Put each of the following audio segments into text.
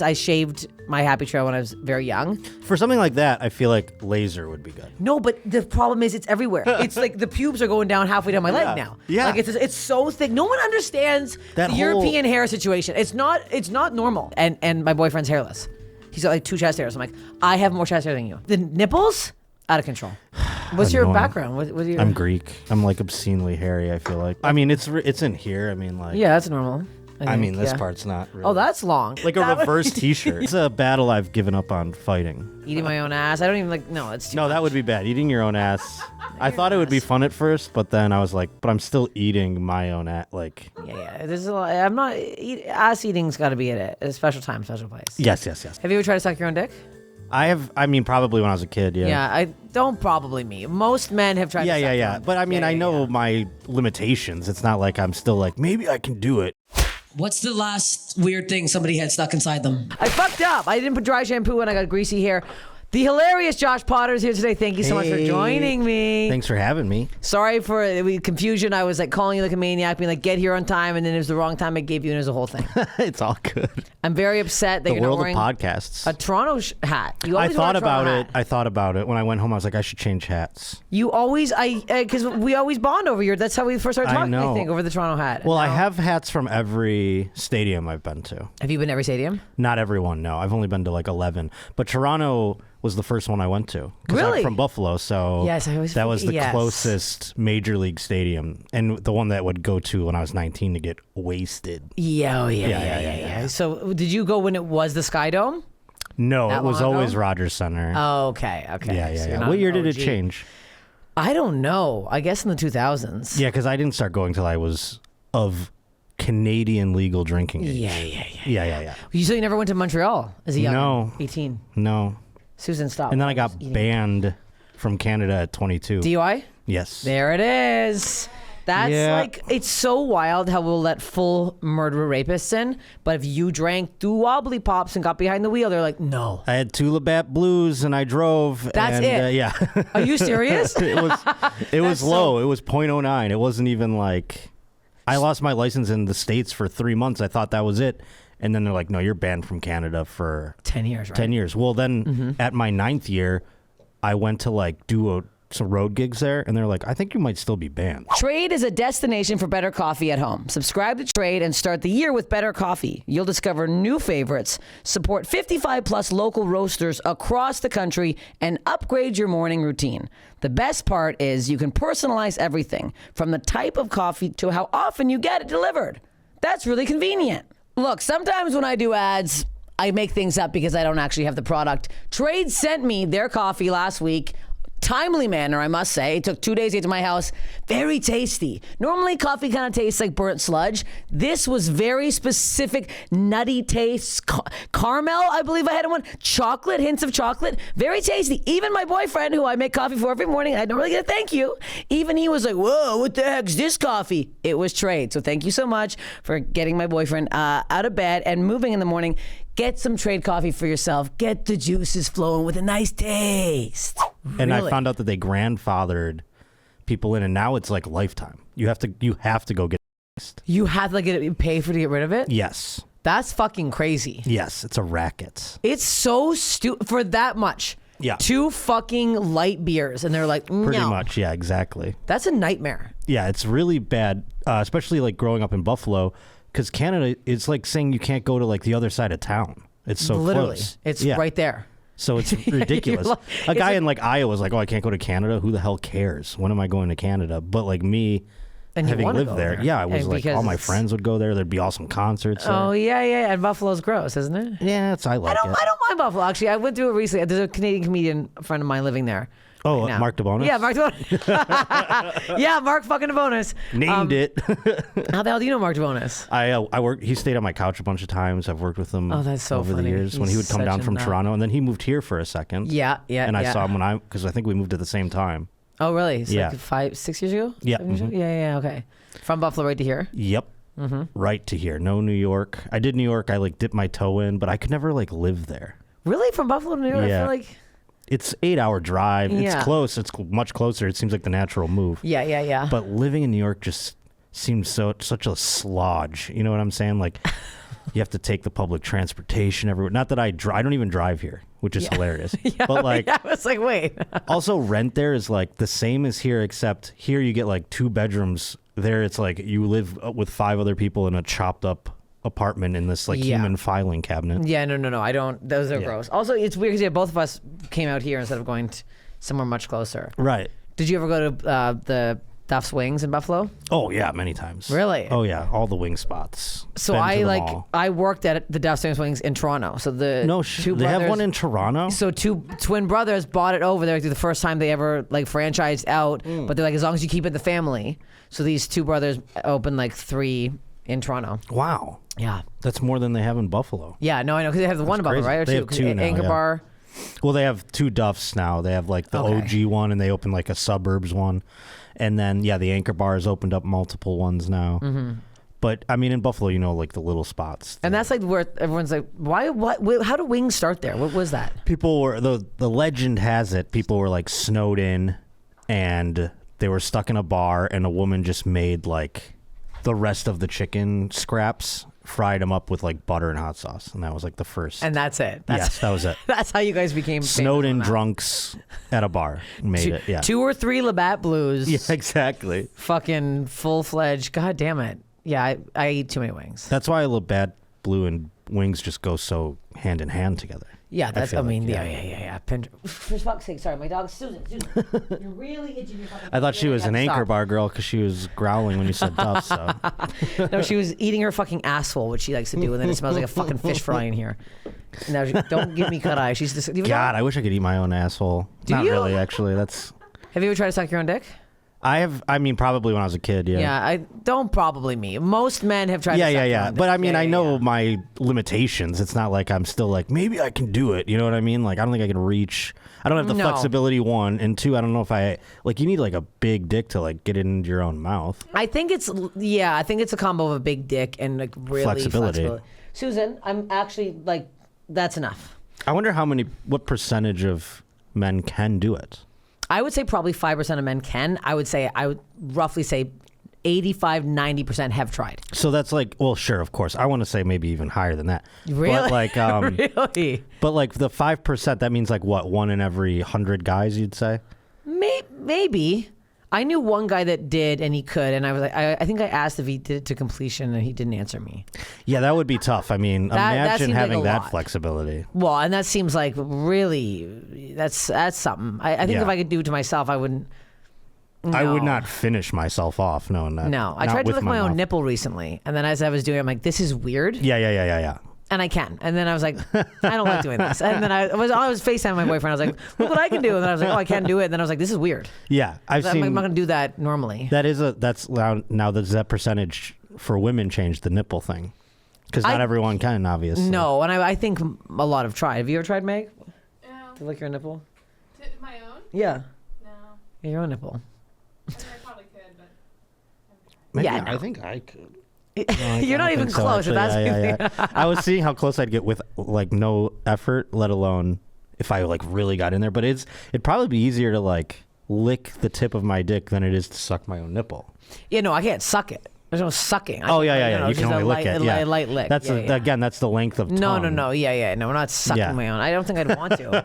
I shaved my happy trail when I was very young. For something like that, I feel like laser would be good. No, but the problem is it's everywhere. It's like the pubes are going down halfway down my leg now. Yeah. Like it's so thick. No one understands that the European hair situation. It's not normal. And my boyfriend's hairless. He's got like 2 chest hairs. I'm like, I have more chest hair than you. The nipples, out of control. What's your background? What your... I'm Greek. I'm like obscenely hairy, I feel like. I mean, it's in here. I mean, like. Yeah, that's normal. I mean, this part's not really. Oh, that's long. Like a reverse t-shirt. It's a battle I've given up on fighting. Eating my own ass. I don't even like, no, it's too much. That would be bad. Eating your own ass. I thought it would be fun at first, but then I was like, but I'm still eating my own ass. Like. Yeah. There's a lot. I'm not, ass eating's got to be at a special time, special place. Yes. Have you ever tried to suck your own dick? I have, I mean, probably when I was a kid, yeah. Yeah, I don't probably me. Most men have tried to suck their own. But I mean, I know my limitations. It's not like I'm still like, maybe I can do it. What's the last weird thing somebody had stuck inside them? I fucked up. I didn't put dry shampoo and I got greasy hair. The hilarious Josh Potter is here today. Thank you so much for joining me. Thanks for having me. Sorry for the confusion. I was like calling you like a maniac, being like, get here on time, and then it was the wrong time I gave you, and it was a whole thing. It's all good. I'm very upset that you're not wearing the world of podcasts. A Toronto hat. You I always thought wear a Toronto about hat. it. I thought about it when I went home. I was like, I should change hats. You always, because we always bond over here. That's how we first started talking. I think over the Toronto hat. Well, I have hats from every stadium I've been to. Have you been to every stadium? Not everyone. No, I've only been to like 11. But Toronto was the first one I went to. Really? I'm from Buffalo, so yes, I always that was the closest major league stadium, and the one that I would go to when I was 19 to get wasted. Yeah. So did you go when it was the Sky Dome? No, That it was long ago? always Rogers Center. Oh, okay. Yeah. So you're not What year an did it OG. change? I don't know. I guess in the 2000s. Yeah, because I didn't start going till I was of Canadian legal drinking age. Yeah. So you never went to Montreal as a young No. 18? No. Susan, stop. And then I got banned from Canada at 22. DUI? Yes. There it is. That's like, it's so wild how we'll let full murderer rapists in, but if you drank 2 wobbly pops and got behind the wheel, they're like, no. I had 2 Labatt Blues and I drove. That's it? Yeah. Are you serious? It was low. It was 0.09. It wasn't even like, I lost my license in the States for 3 months. I thought that was it. And then they're like, no, you're banned from Canada for 10 years, right? 10 years. Well, then at my 9th year, I went to like do some road gigs there, and they're like, I think you might still be banned. Trade is a destination for better coffee at home. Subscribe to Trade and start the year with better coffee. You'll discover new favorites, support 55 plus local roasters across the country, and upgrade your morning routine. The best part is you can personalize everything from the type of coffee to how often you get it delivered. That's really convenient. Look, sometimes when I do ads, I make things up because I don't actually have the product. Trade sent me their coffee last week. Timely manner, I must say. It took 2 days to get to my house. Very tasty. Normally, coffee kind of tastes like burnt sludge. This was very specific, nutty taste. Caramel, I believe I had in one. Chocolate, hints of chocolate. Very tasty. Even my boyfriend, who I make coffee for every morning, I don't really get a thank you. Even he was like, whoa, what the heck's this coffee? It was Trade. So thank you so much for getting my boyfriend out of bed and moving in the morning. Get some Trade coffee for yourself. Get the juices flowing with a nice taste. And I found out that they grandfathered people in, and now it's like lifetime. You have to go get it. You have to pay to get rid of it? Yes. That's fucking crazy. Yes, it's a racket. It's so stupid for that much. Yeah. 2 fucking light beers, and they're like, no. Pretty much, yeah, exactly. That's a nightmare. Yeah, it's really bad, especially like growing up in Buffalo, because Canada, it's like saying you can't go to like the other side of town. It's so Literally. close. It's right there. So it's ridiculous. A guy in like Iowa was like, oh, I can't go to Canada. Who the hell cares? When am I going to Canada? But like me, and having lived there, yeah, I was like, all my friends would go there. There'd be awesome concerts there. Oh, yeah. And Buffalo's gross, isn't it? Yeah, I like it. I don't mind Buffalo, actually. I went through it recently. There's a Canadian comedian friend of mine living there. Oh, right Mark DeBonis? Yeah, Mark DeBonis. Yeah, Mark fucking DeBonis. Named it. How the hell do you know Mark DeBonis? I worked. He stayed on my couch a bunch of times. I've worked with him that's so over funny. the years when he would come down from Toronto, and then he moved here for a second. Yeah. And I saw him because I think we moved at the same time. Oh, really? It's yeah. like 5, 6 years ago? Yeah. 7 years ago? Yeah, okay. From Buffalo right to here? Yep. Right to here. No New York. I did New York. I like dipped my toe in, but I could never like live there. Really? From Buffalo to New York? Yeah. I feel like... It's 8-hour drive. Yeah. It's close. It's much closer. It seems like the natural move. Yeah. But living in New York just seems such a slodge. You know what I'm saying? Like, You have to take the public transportation everywhere. Not that I don't even drive here, which is hilarious. But like, I was like, wait. also rent there is like the same as here, except here you get like 2 bedrooms. There it's like you live with 5 other people in a chopped up apartment in this like human filing cabinet. Yeah, no. I don't. Those are gross. Also, it's weird because both of us came out here instead of going somewhere much closer. Right. Did you ever go to the Duff's Wings in Buffalo? Oh yeah, many times. Really? Oh yeah, all the wing spots. So Been to them all. I worked at the Duff's Wings in Toronto. So the they have one in Toronto. So 2 twin brothers bought it over there. The first time they ever like franchised out, but they're like, as long as you keep it in the family. So these 2 brothers opened like 3 in Toronto. Wow. Yeah. That's more than they have in Buffalo. Yeah, no, I know because they have the one in Buffalo, right? Or they have 2 now. Anchor Bar. Well, they have 2 Duffs now. They have like the OG one, and they opened like a suburbs one. And then, the Anchor Bar has opened up multiple ones now. Mm-hmm. But, I mean, in Buffalo, like the little spots. And that's like where everyone's like, why, how do wings start there? What was that? People were, the legend has it, people were like snowed in and they were stuck in a bar and a woman just made like the rest of the chicken scraps, fried them up with like butter and hot sauce. And that was like the first. And that's it. Yes, that was it. That's how you guys became snowed in drunks at a bar made it. Yeah. 2 or 3 Labatt Blues. Yeah, exactly. Fucking full-fledged. God damn it. Yeah, I eat too many wings. That's why Labatt Blue and wings just go so hand in hand together. Yeah, yeah. For fuck's sake, sorry, my dog Susan, you're really itching your fucking. I thought she was an Anchor Bar girl because she was growling when you said Duff. So no, she was eating her fucking asshole, which she likes to do, and then it smells like a fucking fish fry in here. Now, don't give me cut eye. She's just. God, I wish I could eat my own asshole. Not really, actually. That's. Have you ever tried to suck your own dick? I have. I mean, probably when I was a kid. Yeah. Yeah, I don't probably me. Most men have tried. To suck their own dick. But I mean, I know my limitations. It's not like I'm still like maybe I can do it. You know what I mean? Like I don't think I can reach. I don't have the flexibility. 1 and 2. I don't know if I like. You need like a big dick to like get it into your own mouth. I think it's a combo of a big dick and like really flexibility. Susan, I'm actually like that's enough. I wonder what percentage of men can do it. I would say probably 5% of men can. I would roughly say 85-90% have tried. So that's like, well, sure, of course. I want to say maybe even higher than that. Really? But like, really? But like the 5%, that means like what? 1 in every 100 guys, you'd say? Maybe. I knew one guy that did, and he could, and I was like, I think I asked if he did it to completion, and he didn't answer me. Yeah, that would be tough. I mean, imagine having like that flexibility. Well, and that seems like really, that's something. I think if I could do it to myself, I wouldn't. No. I would not finish myself off. No. I tried to lick my own nipple recently, and then as I was doing it, I'm like, this is weird. Yeah. And I can. And then I was like, I don't like doing this. And then I was FaceTiming my boyfriend. I was like, look what I can do. And then I was like, oh, I can't do it. And then I was like, this is weird. Yeah, I'm not going to do that normally. That's now does that percentage for women change the nipple thing? Because not everyone can, obviously. No, and I think a lot have tried. Have you ever tried, Meg? To lick your nipple? My own? Yeah. No. Your own nipple. I mean, I probably could, but. Maybe I think I could. No, You're not even close. So, yeah. I was seeing how close I'd get with like no effort, let alone if I like really got in there. But it'd probably be easier to like lick the tip of my dick than it is to suck my own nipple. Yeah, no, I can't suck it. There's no sucking. You can only lick it. Yeah, a light lick. That's again, that's the length of tongue. No. Yeah. No, we're not sucking my own. I don't think I'd want to.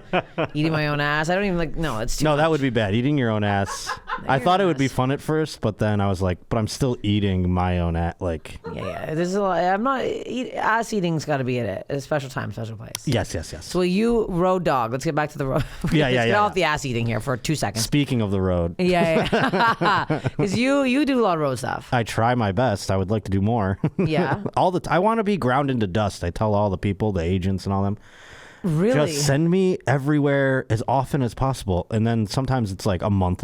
Eating my own ass. I don't even like. No, it's too. No, much. That would be bad. Eating your own ass. I thought it would be fun at first, but then I was like, but I'm still eating my own ass. Like. Yeah. There's a lot. I'm not. Ass eating's got to be at a special time, special place. Yes. So you road dog. Let's get back to the road. Let's get off the ass eating here for 2 seconds. Speaking of the road. Yeah. Because you do a lot of road stuff. I try my best. I would like to do more. Yeah. I want to be ground into dust. I tell all the people, the agents and all them. Really? Just send me everywhere as often as possible. And then sometimes it's like a month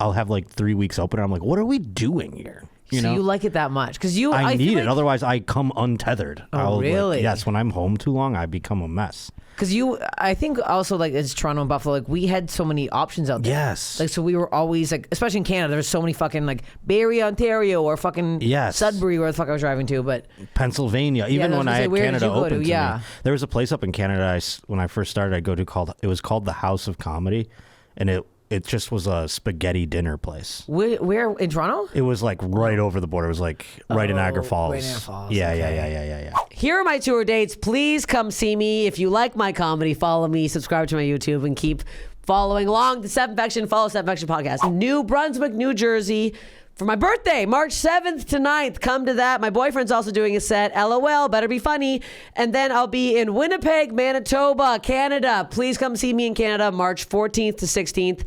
I'll have like 3 weeks open and I'm like, what are we doing here? You like it that much? Because I need it. Otherwise I come untethered. Oh, really? Yes. When I'm home too long, I become a mess. Because I think also like it's Toronto and Buffalo, like we had so many options out there. Yes. Like so we were always like, especially in Canada, there's so many fucking like Barrie, Ontario, or fucking Sudbury, where the fuck I was driving to. But Pennsylvania, even when I had Canada open to me, there was a place up in Canada when I first started. I'd go to it was called the House of Comedy, and it just was a spaghetti dinner place. Where in Toronto? It was like right over the border. It was like right in Niagara Falls. Right in Niagara Falls. Yeah, Okay. yeah. Here are my tour dates. Please come see me. If you like my comedy, follow me, subscribe to my YouTube, and keep following along the Steph Infection. Follow Steph Infection podcast. New Brunswick, New Jersey. For my birthday, March 7th to 9th, come to that. My boyfriend's also doing a set. LOL, better be funny. And then I'll be in Winnipeg, Manitoba, Canada. Please come see me in Canada, March 14th to 16th.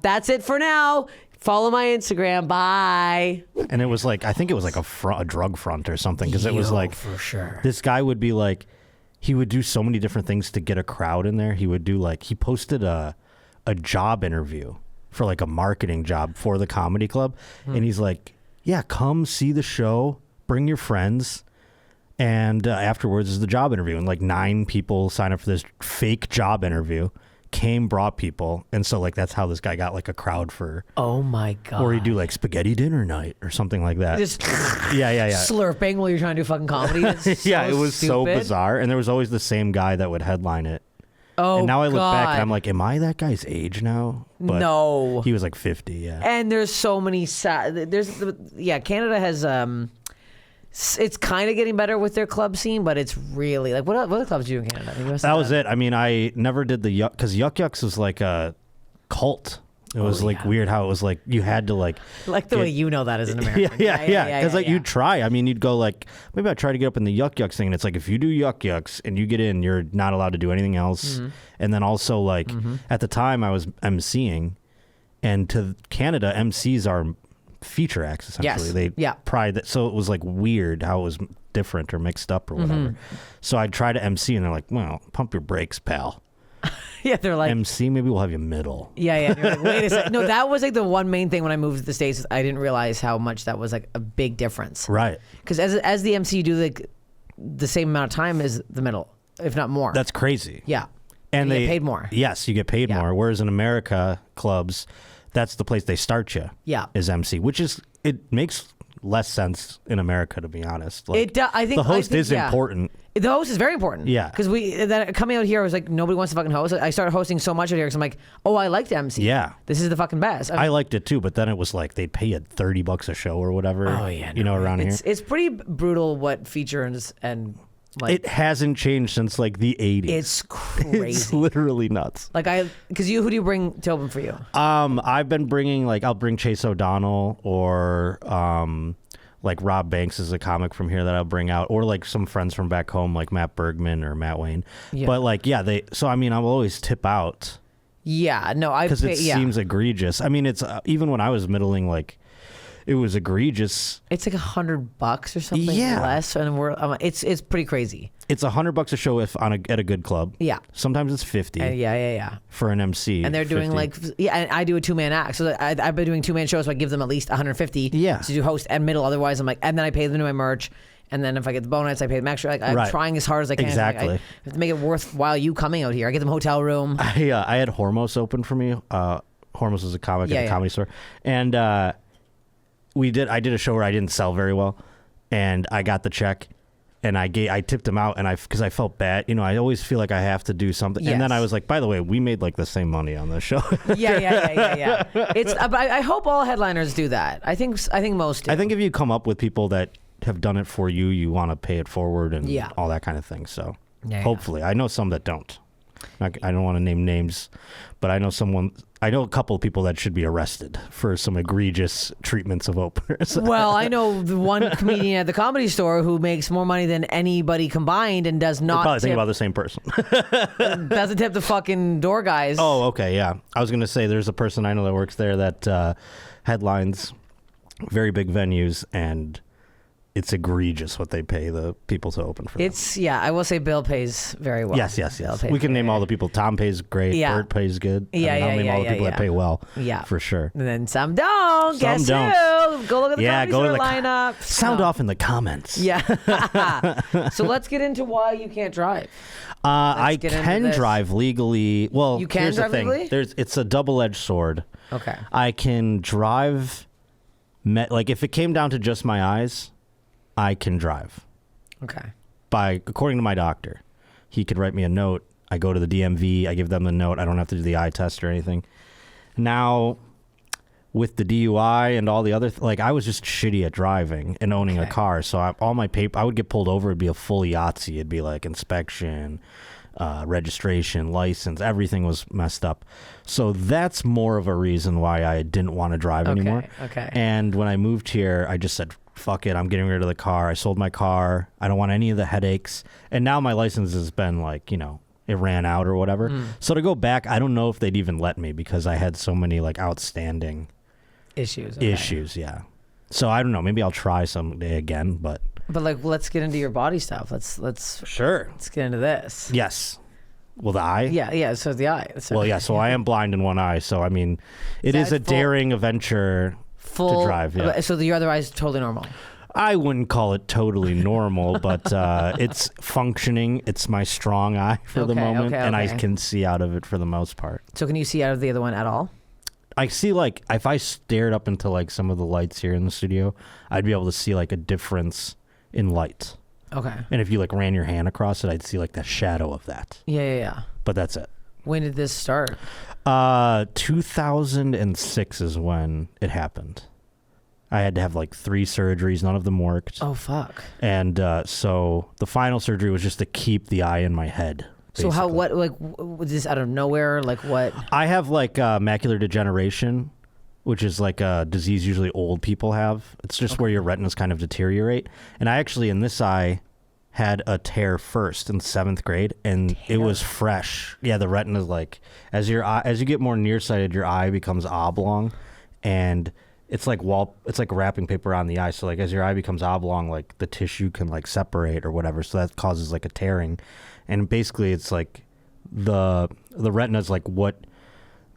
That's it for now. Follow my Instagram. Bye. And it was like, I think it was like a drug front or something, because it was like, for sure. this guy would be like, he would do so many different things to get a crowd in there. He would do like, he posted a job interview for like a marketing job for the comedy club. And he's like, yeah, come see the show, bring your friends. And afterwards is the job interview. And like 9 people sign up for this fake job interview, brought people. And so like, that's how this guy got like a crowd for, Oh my God. or he'd do like spaghetti dinner night or something like that. Just yeah. slurping while you're trying to do fucking comedy. It's Yeah, so it was so stupid. bizarre. And there was always the same guy that would headline it. Oh, And now I look back God. and I'm like, am I that guy's age now? But No. he was like 50, yeah. And there's so many Canada has it's kind of getting better with their club scene, but it's really like what other clubs do you in Canada? I think you must That have was it. I mean, I never did the Yuck, because Yuck Yucks was like a cult. It was like weird how it was like you had to like like the way you know that as an American. yeah. Because like you'd try. I mean, you'd go like maybe I'd try to get up in the Yuck Yucks thing, and it's like if you do Yuck Yucks and you get in, you're not allowed to do anything else. And then also like at the time I was emceeing, and to Canada, MCs are feature acts essentially. Yes. They pride that, so it was like weird how it was different or mixed up or whatever. So I'd try to MC, and they're like, "Well, pump your brakes, pal." Yeah, they're like MC, maybe we'll have you middle. Yeah. And you're like, wait a second. No, that was like the one main thing when I moved to the States. I didn't realize how much that was like a big difference. Right. Because as the MC, you do like the same amount of time as the middle, if not more. That's crazy. yeah. And you they get paid more. Yes, you get paid Yeah. more. Whereas in America, clubs, that's the place they start you. Yeah. Is MC, which is, it makes less sense in America, to be honest. Like, It do- I think the host is yeah. important. The host is very important. Yeah. Because coming out here, I was like, nobody wants to fucking host. I started hosting so much out here because I'm like, oh, I like to MC. Yeah. This is the fucking best. I liked it too, but then it was like they'd pay you $30 a show or whatever. Oh yeah. you know, around here. It's pretty brutal what features and like It hasn't changed since like the 80s. it's crazy. It's literally nuts. Like because who do you bring to open for you? I've been bringing I'll bring Chase O'Donnell or like Rob Banks is a comic from here that I'll bring out, or like some friends from back home like Matt Bergman or Matt Wayne. Yeah. But like so I mean I will always tip out Yeah, no, because it seems egregious. I mean it's even when I was middling, like it was egregious. it's like $100 or something Yeah. less, and it's pretty crazy. It's $100 a show if at a good club. Yeah. Sometimes it's 50 Yeah. for an MC. And they're doing 50. and I do a 2-man act, so I've been doing 2-man shows, so I give them at least 150 Yeah. to do host and middle. Otherwise, I'm like, and then I pay them to my merch, and then if I get the bonus, I pay them extra. Like I'm Right. trying as hard as I can. Exactly. I have to make it worthwhile you coming out here. I get them hotel room. I had Hormos open for me. Hormos is a comic at the comedy store, and I did a show where I didn't sell very well, and I got the check, and I tipped him out, and because I felt bad, you know, I always feel like I have to do something, and then Yes. I was like, by the way, we made like the same money on this show. Yeah. It's but I hope all headliners do that. I think most do. I think if you come up with people that have done it for you, you want to pay it forward and Yeah. all that kind of thing. So Yeah. hopefully, I know some that don't. I don't want to name names, but I know a couple of people that should be arrested for some egregious treatments of openers. Well, I know the one comedian at the Comedy Store who makes more money than anybody combined and does We're not probably thinking tip, about the same person. doesn't tip the fucking door guys. Oh, okay, yeah. I was going to say there's a person I know that works there that headlines very big venues, and it's egregious what they pay the people to open for them. I will say Bill pays very well. Yes. Bill pays We can name very- all the people. Tom pays great. Yeah. Bert pays good. Yeah, I'll name all the people that pay well. Yeah. For sure. And then some don't. Some Guess don't. who? Go look at the Comedy Store lineup. Sound off in the comments. Yeah. So let's get into why you can't drive. I get into can this. drive legally. Well, You can here's drive the thing. legally? It's a double-edged sword. Okay. I can drive. Like if it came down to just my eyes, I can drive. Okay. According to my doctor, he could write me a note. I go to the DMV. I give them the note. I don't have to do the eye test or anything. now with the DUI and all the other, like I was just shitty at driving and owning a car. So all my paper, I would get pulled over. It'd be a full Yahtzee. It'd be like inspection, registration, license, everything was messed up. So that's more of a reason why I didn't want to drive anymore. Okay. And when I moved here, I just said, fuck it, I'm getting rid of the car. I sold my car. I don't want any of the headaches. And now my license has been like, you know, it ran out or whatever. So to go back, I don't know if they'd even let me because I had so many like outstanding issues. Yeah. So I don't know. Maybe I'll try someday again, but like, let's get into your body stuff. Let's get into this. Yes. Well, the eye? Yeah. So the eye. So, Well, yeah. So I am blind in one eye. So, I mean, it is a daring venture to drive. Yeah. So your other eye is totally normal. I wouldn't call it totally normal, but it's functioning. It's my strong eye for the moment, and I can see out of it for the most part. So can you see out of the other one at all? I see, like, if I stared up into, like, some of the lights here in the studio, I'd be able to see, like, a difference in light. Okay. And if you, like, ran your hand across it, I'd see, like, the shadow of that. Yeah. But that's it. When did this start? 2006 is when it happened. I had to have, like, 3 surgeries. None of them worked. Oh, fuck. And so the final surgery was just to keep the eye in my head. So was this out of nowhere? Like what? I have like macular degeneration, which is like a disease usually old people have. It's just where your retinas kind of deteriorate. And I actually, in this eye, had a tear first in 7th grade, and it was fresh. Yeah, the retina's like, as you get more nearsighted, your eye becomes oblong, and it's like wrapping paper on the eye. So like as your eye becomes oblong, like the tissue can like separate or whatever. So that causes like a tearing. And basically it's like the retina is like what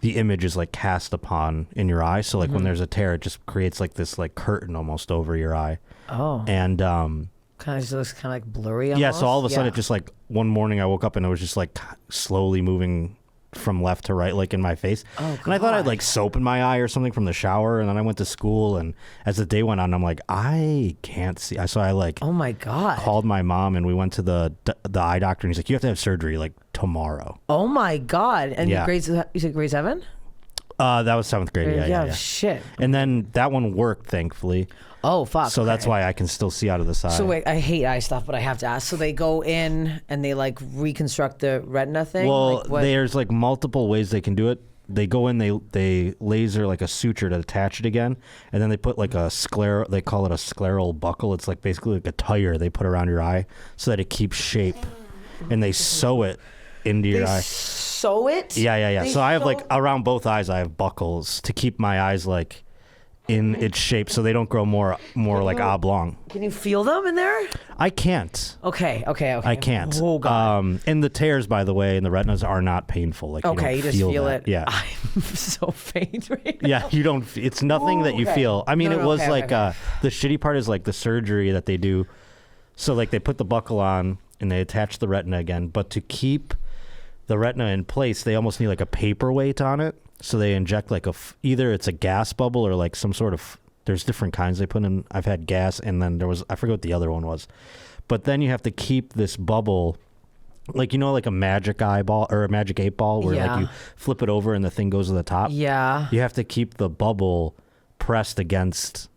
the image is like cast upon in your eye. So like when there's a tear, it just creates like this like curtain almost over your eye. Oh. And kind of just looks kind of like blurry almost. Yeah, so all of a sudden it just like one morning I woke up and it was just like slowly moving from left to right, like in my face. Oh, God. And I thought I'd like soap in my eye or something from the shower, and then I went to school, and as the day went on, I'm like, I can't see. So I like, oh my God, called my mom, and we went to the eye doctor, and he's like, you have to have surgery like tomorrow. Oh my God. And Yeah. you said grade 7? That was 7th grade. Yeah. Shit. And then that one worked, thankfully. Oh, fuck. So that's why I can still see out of the side. So wait, I hate eye stuff, but I have to ask. So they go in and they like reconstruct the retina thing? Well, like, what? there's like multiple ways they can do it. They go in, they laser like a suture to attach it again, and then they put like a they call it a scleral buckle. It's like basically like a tire they put around your eye so that it keeps shape, and they sew it into your eye. Sew it? Yeah. So I have like around both eyes, I have buckles to keep my eyes like in its shape so they don't grow more like oblong. Can you feel them in there? I can't. Okay. I can't. Oh, God. And the tears, by the way, and the retinas are not painful. Like Okay, you don't just feel that. it. Yeah. I'm so faint right now. Yeah, you don't. It's nothing that you okay. feel. I mean, No, it no, was okay, like okay. The shitty part is like the surgery that they do. So like they put the buckle on and they attach the retina again, but to keep the retina in place, they almost need like a paperweight on it. So they inject like either it's a gas bubble or like some sort of. There's different kinds they put in. I've had gas, and then there was, I forget what the other one was. But then you have to keep this bubble, like, you know, like a magic eyeball or a magic 8-ball where like you flip it over and the thing goes to the top. Yeah. You have to keep the bubble pressed against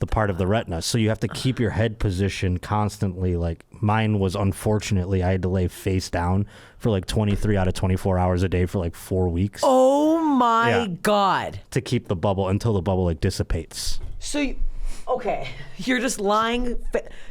the part of the retina. So you have to keep your head position constantly. Like mine was, unfortunately, I had to lay face down for like 23 out of 24 hours a day for like 4 weeks. Oh my God. To keep the bubble until the bubble like dissipates. So, okay, you're just lying,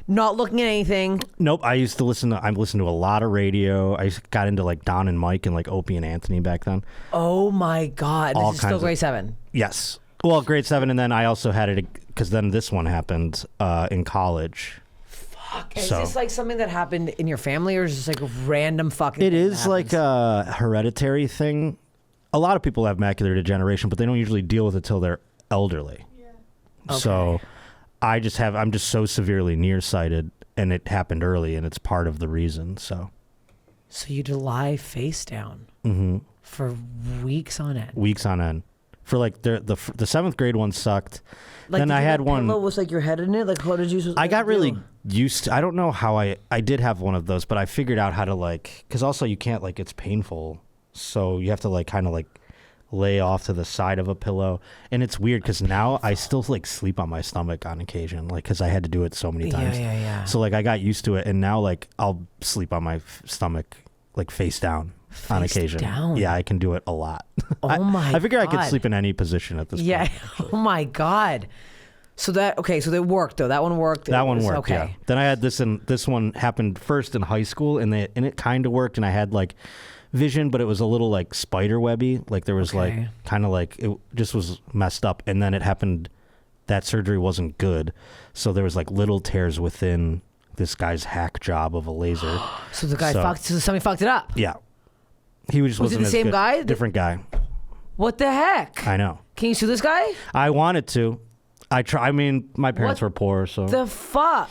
not looking at anything. Nope. I listened to a lot of radio. I got into like Don and Mike and like Opie and Anthony back then. Oh my God. All This is still kinds of- grade 7. Yes. Well, grade 7, and then I also had it because then this one happened in college. Fuck. Is So- this like something that happened in your family, or is this like a random fucking It thing is that like happens? a hereditary thing. A lot of people have macular degeneration, but they don't usually deal with it till they're elderly. Yeah. So I'm just so severely nearsighted, and it happened early, and it's part of the reason. So you to lie face down for weeks on end. weeks on end. For like the 7th grade one sucked. Like, Then did I you had have one. pillow with like your head in it? Like, how did you? I got really do? used to, I don't know how I did have one of those, but I figured out how to like, because also you can't like, it's painful. So you have to like kind of like lay off to the side of a pillow. And it's weird because now I still like sleep on my stomach on occasion, like because I had to do it so many times. Yeah. So like I got used to it, and now like I'll sleep on my stomach like face down on occasion. Down? Yeah, I can do it a lot. Oh my I figure I could God. sleep in any position at this Yeah. point. Oh my God. So that worked though. That one worked. That one was worked. okay. Yeah. Then I had this, and this one happened first in high school, and it kind of worked, and I had like vision, but it was a little like spider webby. Like there was like kind of like it just was messed up, and then it happened. That surgery wasn't good, so there was like little tears within this guy's hack job of a laser. So the guy fucked. So somebody fucked it up. Yeah, he was Was it wasn't the as same good. guy? Different guy. What the heck? I know. Can you sue this guy? I wanted to. I mean, my parents What were poor, so The fuck.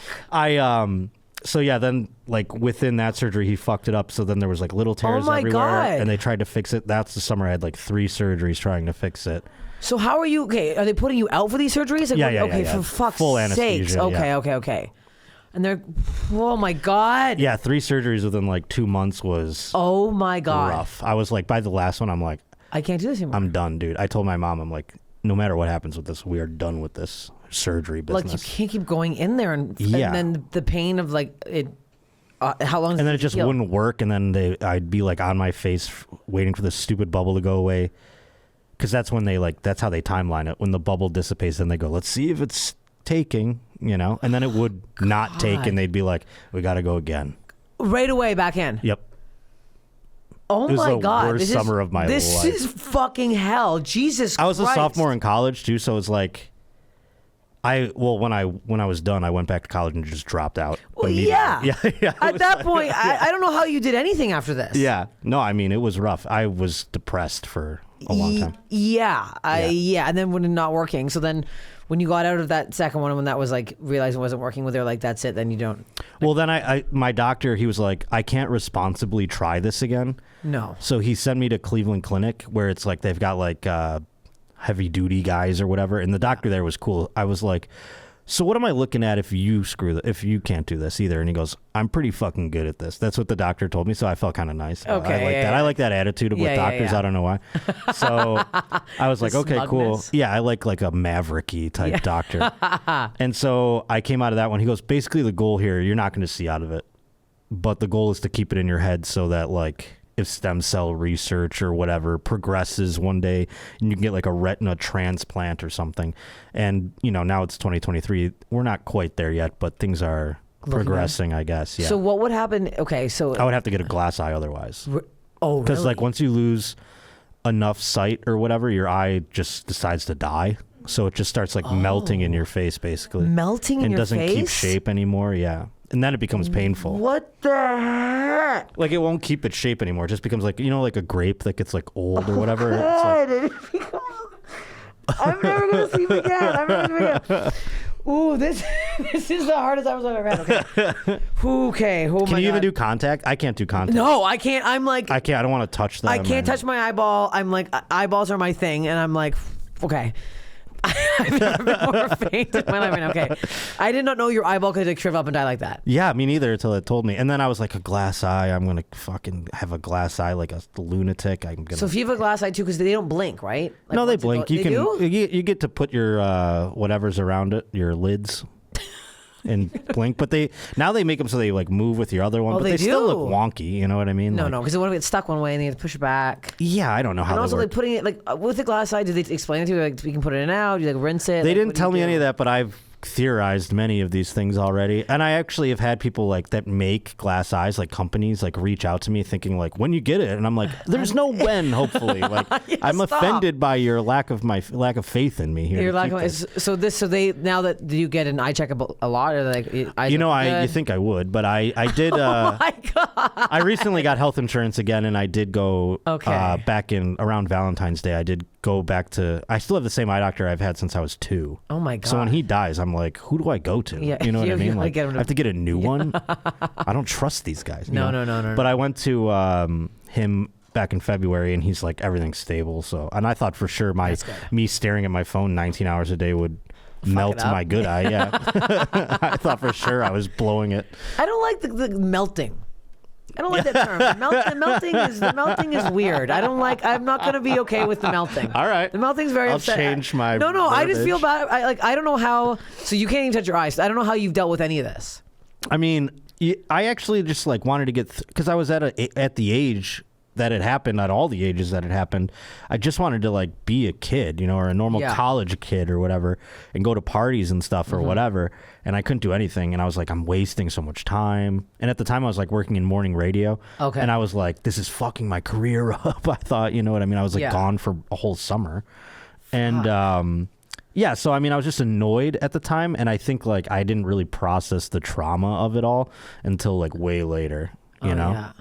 So yeah, then like within that surgery, he fucked it up. So then there was like little tears my everywhere, God. and they tried to fix it. That's the summer I had like 3 surgeries trying to fix it. So how are you? Okay, are they putting you out for these surgeries? Like, Yeah. Okay, for fuck's Full sakes. anesthesia, Okay. And they're, oh my God. Yeah, 3 surgeries within like 2 months was Oh my God. rough. I was like, by the last one, I'm like, I can't do this anymore. I'm done, dude. I told my mom, I'm like, no matter what happens with this, we are done with this surgery business. Like you can't keep going in there and Yeah. then the pain of like it. How long? Does And then it just heal? wouldn't work, and then I'd be like on my face waiting for the stupid bubble to go away, because that's when that's how they timeline it. When the bubble dissipates, then they go, let's see if it's taking, and then it would not take, and they'd be like, we got to go again. Right away back in. Yep. Oh It was my the God! worst summer of my life. This is fucking hell. Jesus. I was Christ. a sophomore in college too, so it's like, when I was done, I went back to college and just dropped out. Well, immediately. yeah. At that point, I don't know how you did anything after this. Yeah. No, I mean, it was rough. I was depressed for a long time. Yeah. And then when not working, so then when you got out of that second one, when that was like realized it wasn't working, they're like, that's it. Then you don't. Well, then my doctor, he was like, I can't responsibly try this again. No. So he sent me to Cleveland Clinic, where it's like they've got like heavy duty guys or whatever, and the doctor there was cool. I was like, so what am I looking at if you can't do this either? And he goes, I'm pretty fucking good at this. That's what the doctor told me, so I felt kind of nice. Okay, I like that. I like that attitude with doctors. I don't know why. So I was like, okay, cool. smugness. Yeah, I like a mavericky type doctor. And so I came out of that one. He goes, basically the goal here, you're not going to see out of it, but the goal is to keep it in your head so that like if stem cell research or whatever progresses one day and you can get like a retina transplant or something. And, now it's 2023. We're not quite there yet, but things are progressing, I guess. Yeah. So what would happen? Okay, so I would have to get a glass eye otherwise. oh, Because really? like once you lose enough sight or whatever, your eye just decides to die. So it just starts like melting in your face, basically. Melting in and your doesn't keep face? shape anymore. Yeah. And then it becomes painful. What the heck? Like it won't keep its shape anymore. It just becomes like, like a grape that gets like old or whatever. I'm never gonna sleep again. Ooh, this is the hardest episode I've ever had. Okay. Oh Can my you even God. do contact? I can't do contact. No, I can't. I'm like, I can't. I don't want to touch them. I can't touch my eyeball. I'm like, eyeballs are my thing, and I'm like, okay. I've never been more faint in my life. Okay, I did not know your eyeball could like shrivel up and die like that. Yeah, me neither until it told me. And then I was like, a glass eye. I'm gonna fucking have a glass eye like a lunatic. I'm gonna. So if you have a glass eye too, because they don't blink, right? Like no, they once it blink. go- You they can. do? You get to put your whatever's around it, your lids, and blink. But now they make them so they like move with your other one. Oh, but they still do? look wonky. You know what I mean? No, Like, no, because it would get stuck one way and they have to push it back. Yeah, I don't know how. And they also, work. like putting it like with the glass eye, did they explain it to you? Like we can put it in and out. You like rinse it. They Like, didn't what do tell you me do? any of that, but I've theorized many of these things already, and I actually have had people like that make glass eyes, like companies, like reach out to me thinking like, when you get it, and I'm like, there's no when. Hopefully, like I'm stop. offended by your lack of faith in me here. You're to like, keep this. so they now that do you get an eye checkup a lot or like eyes You know, look good? you think I would, but I did. Oh my God. I recently got health insurance again, and I did go Okay. back in around Valentine's Day. I did go back to. I still have the same eye doctor I've had since I was 2. Oh my God. So when he dies, I'm like, who do I go to? Yeah, You know what I you mean? gotta Like, get him I to- have to get a new one. I don't trust these guys. you No, know? no. But I went to him back in February, and he's like, everything's stable. So, and I thought for sure me staring at my phone 19 hours a day would melt it up. my good eye. Yeah, I thought for sure I was blowing it. I don't like the melting. I don't like that term. The melting is weird. I'm not going to be okay with the melting. All right. The melting's very I'll upsetting. change my No, I just verbiage. feel bad. I don't know how, so you can't even touch your eyes. I don't know how you've dealt with any of this. I mean, I actually just like wanted to get, because I was at the age that it happened, at all the ages that it happened. I just wanted to like be a kid, or a normal college kid or whatever, and go to parties and stuff or whatever. And I couldn't do anything. And I was like, I'm wasting so much time. And at the time I was like working in morning radio. Okay. And I was like, this is fucking my career up. I thought, you know what I mean? I was like gone for a whole summer. And, yeah, so I mean, I was just annoyed at the time, and I think like I didn't really process the trauma of it all until like way later, you know. Yeah.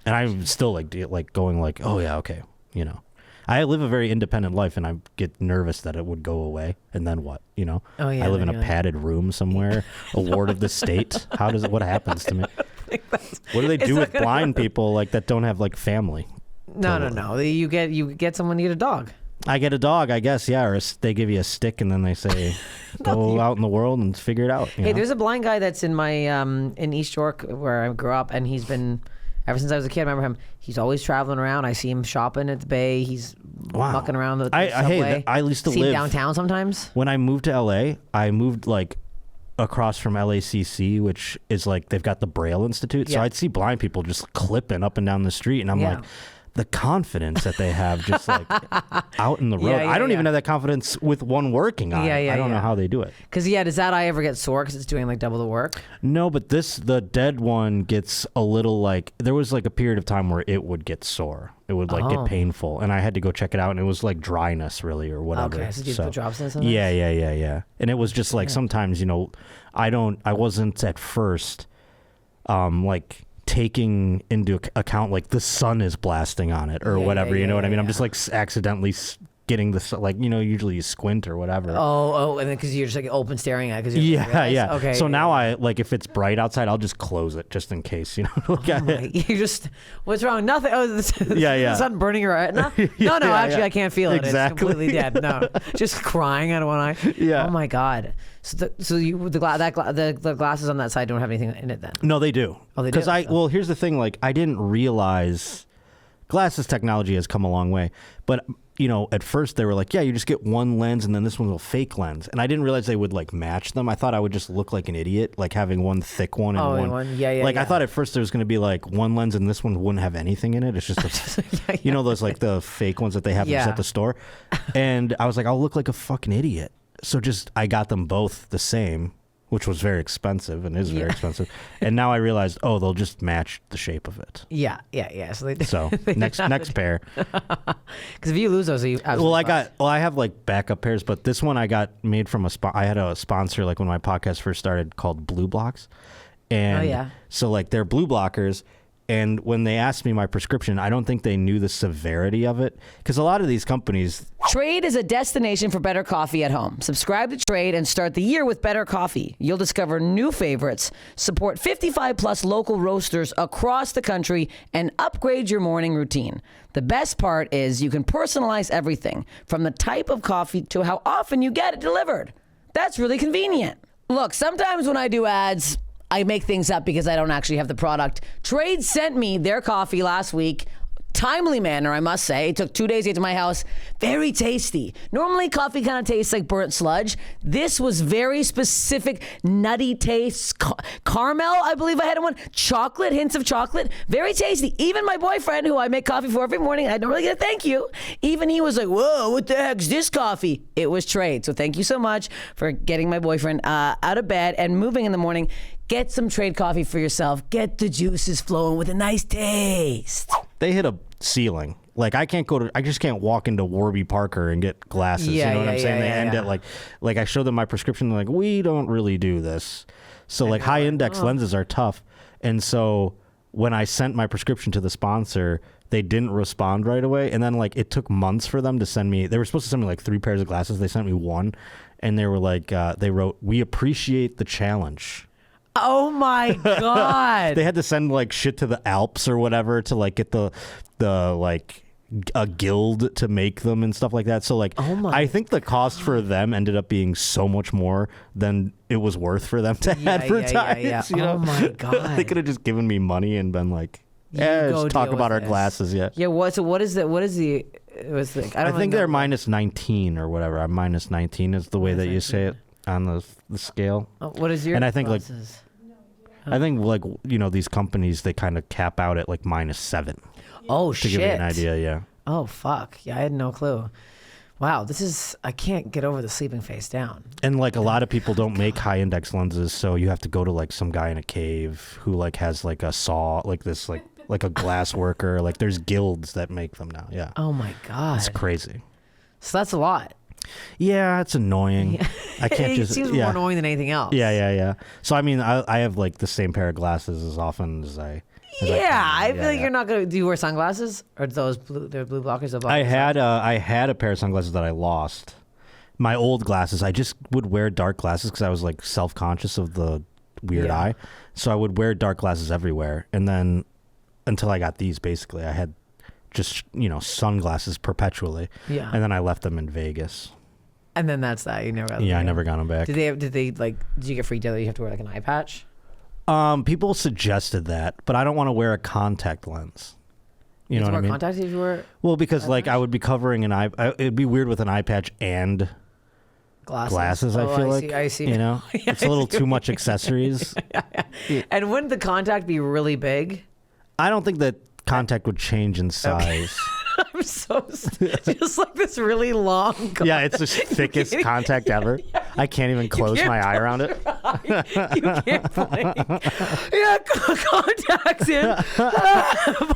And I'm still like going like, oh yeah, okay, I live a very independent life, and I get nervous that it would go away, and then what, Oh, yeah, I live in a yeah. padded room somewhere, a ward of the state. What happens to me? What do they do with blind people like that don't have like family? No. You get someone to get a dog. I get a dog, I guess, yeah, or they give you a stick and then they say, go out in the world and figure it out. Hey, there's a blind guy that's in my in East York where I grew up, and he's been ever since I was a kid. I remember him. He's always traveling around. I see him shopping at the Bay. He's mucking around the subway. I used to see him live downtown sometimes. When I moved to LA, I moved like across from LACC, which is like they've got the Braille Institute. So Yeah. I'd see blind people just clipping up and down the street, and I'm like, the confidence that they have just like out in the road. I don't even have that confidence with one working eye. I don't know how they do it. Because does that eye ever get sore because it's doing like double the work? No, but the dead one gets a little like, there was like a period of time where it would get sore. It would like get painful, and I had to go check it out, and it was like dryness really or whatever. Okay, so you put drops in sometimes? Yeah. And it was just like sometimes, I wasn't at first like taking into account like the sun is blasting on it or whatever, you know what I mean? I'm just like accidentally getting the like, usually you squint or whatever. Oh, and then because you're just like open staring at it. Yeah. Okay. So now I like, if it's bright outside, I'll just close it just in case, You just, what's wrong? Nothing. Oh, the sun burning your eye. No, actually, I can't feel it. Exactly. It's completely dead. No, just crying out of one eye. Yeah. Oh my God. So the glasses on that side don't have anything in it then? No, they do. Oh, they do? Well, here's the thing. Like, I didn't realize glasses technology has come a long way, but at first they were like, yeah, you just get one lens and then this one's a fake lens. And I didn't realize they would like match them. I thought I would just look like an idiot, like having one thick one and one. Yeah. I thought at first there was going to be like one lens and this one wouldn't have anything in it. It's just, those like the fake ones that they have at the store. And I was like, I'll look like a fucking idiot. So I got them both the same, which was very expensive and is very expensive. And now I realized, they'll just match the shape of it. Yeah. So next pair. Because if you lose those, I have like backup pairs, but this one I got made from I had a sponsor like when my podcast first started called Blue Blocks. And so like they're blue blockers. And when they asked me my prescription, I don't think they knew the severity of it. Because a lot of these companies... Trade is a destination for better coffee at home. Subscribe to Trade and start the year with better coffee. You'll discover new favorites, support 55-plus local roasters across the country, and upgrade your morning routine. The best part is you can personalize everything, from the type of coffee to how often you get it delivered. That's really convenient. Look, sometimes when I do ads, I make things up because I don't actually have the product. Trade sent me their coffee last week. Timely manner, I must say. It took 2 days to get to my house. Very tasty. Normally, coffee kind of tastes like burnt sludge. This was very specific, nutty taste. Caramel, I believe I had one. Chocolate, hints of chocolate. Very tasty. Even my boyfriend, who I make coffee for every morning, I don't really get a thank you. Even he was like, whoa, what the heck's this coffee? It was Trade. So thank you so much for getting my boyfriend out of bed and moving in the morning. Get some Trade coffee for yourself. Get the juices flowing with a nice taste. They hit a ceiling. Like I just can't walk into Warby Parker and get glasses. You know what I'm saying? They end at like I show them my prescription. They're like, we don't really do this. So like high index lenses are tough. And so when I sent my prescription to the sponsor, they didn't respond right away. And then like it took months for them to send me. They were supposed to send me like 3 pairs of glasses. They sent me one, and they were like, they wrote, "We appreciate the challenge." Oh my God. They had to send like shit to the Alps or whatever to like get the like a guild to make them and stuff like that. So like I think the cost for them ended up being so much more than it was worth for them to advertise. Yeah. You know? Oh my God. They could have just given me money and been like, Yeah, go let's talk deal about with our this. glasses. Yeah. Yeah. What is the? It was like, I I don't think know. they're minus 19 or whatever. I'm minus 19 is the way that you say it on the scale. Oh, what is your? And I think glasses? I think like these companies they kind of cap out at like minus 7 Oh to shit! give you an idea. Yeah. Oh fuck! Yeah, I had no clue. Wow, I can't get over the sleeping face down. And like a lot of people don't make high index lenses, so you have to go to like some guy in a cave who like has like a saw, like this like a glass worker. Like there's guilds that make them now. Yeah. Oh my god, It's crazy. so that's a lot. Yeah, it's annoying. I can't It just seems more annoying than anything else. Yeah. So I mean, I have like the same pair of glasses as often as I. I feel like you're not gonna. Do you wear sunglasses or those blue? They're blue blockers. I had a pair of sunglasses that I lost. My old glasses. I just would wear dark glasses because I was like self-conscious of the weird eye. So I would wear dark glasses everywhere, and then until I got these, basically, I had just sunglasses perpetually. Yeah. And then I left them in Vegas. And then that's that. You never got them Yeah, I again. never got them back. Did they like? Did you get freaked out that you have to wear like an eye patch? People suggested that, but I don't want to wear a contact lens. You know what I mean? Contacts if you wear Well, because like I would be covering an eye. It'd be weird with an eye patch and glasses. I feel like I see. it's a little too much accessories. And wouldn't the contact be really big? I don't think that contact would change in size. I'm so just like this really long. Contact. Yeah, it's the thickest contact ever. I can't even close can't my eye around it. You can't blink. Yeah, contacts in.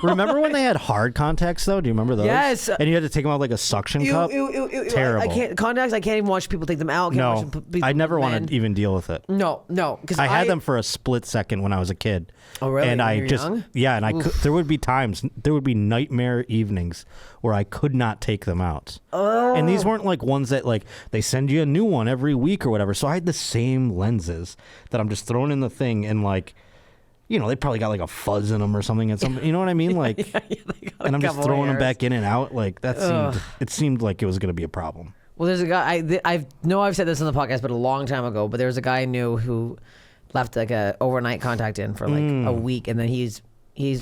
Remember when they had hard contacts though? Do you remember those? Yes. And you had to take them out like a suction cup. Terrible. I can't contacts. I can't even watch people take them out. No, I never want to even deal with it. No, because I had them for a split second when I was a kid. Oh, really? And When I you were just young? yeah, and there would be times, there would be nightmare evenings where I could not take them out. Oh. And these weren't like ones that like they send you a new one every week or whatever. So I had the same lenses that I'm just throwing in the thing and like, they probably got like a fuzz in them or something and something. You know what I mean? Like, and I'm just throwing them back in and out. Like it seemed like it was going to be a problem. Well, there's a guy. I've said this on the podcast, but a long time ago. But there was a guy I knew who left like a overnight contact in for like a week, and then he's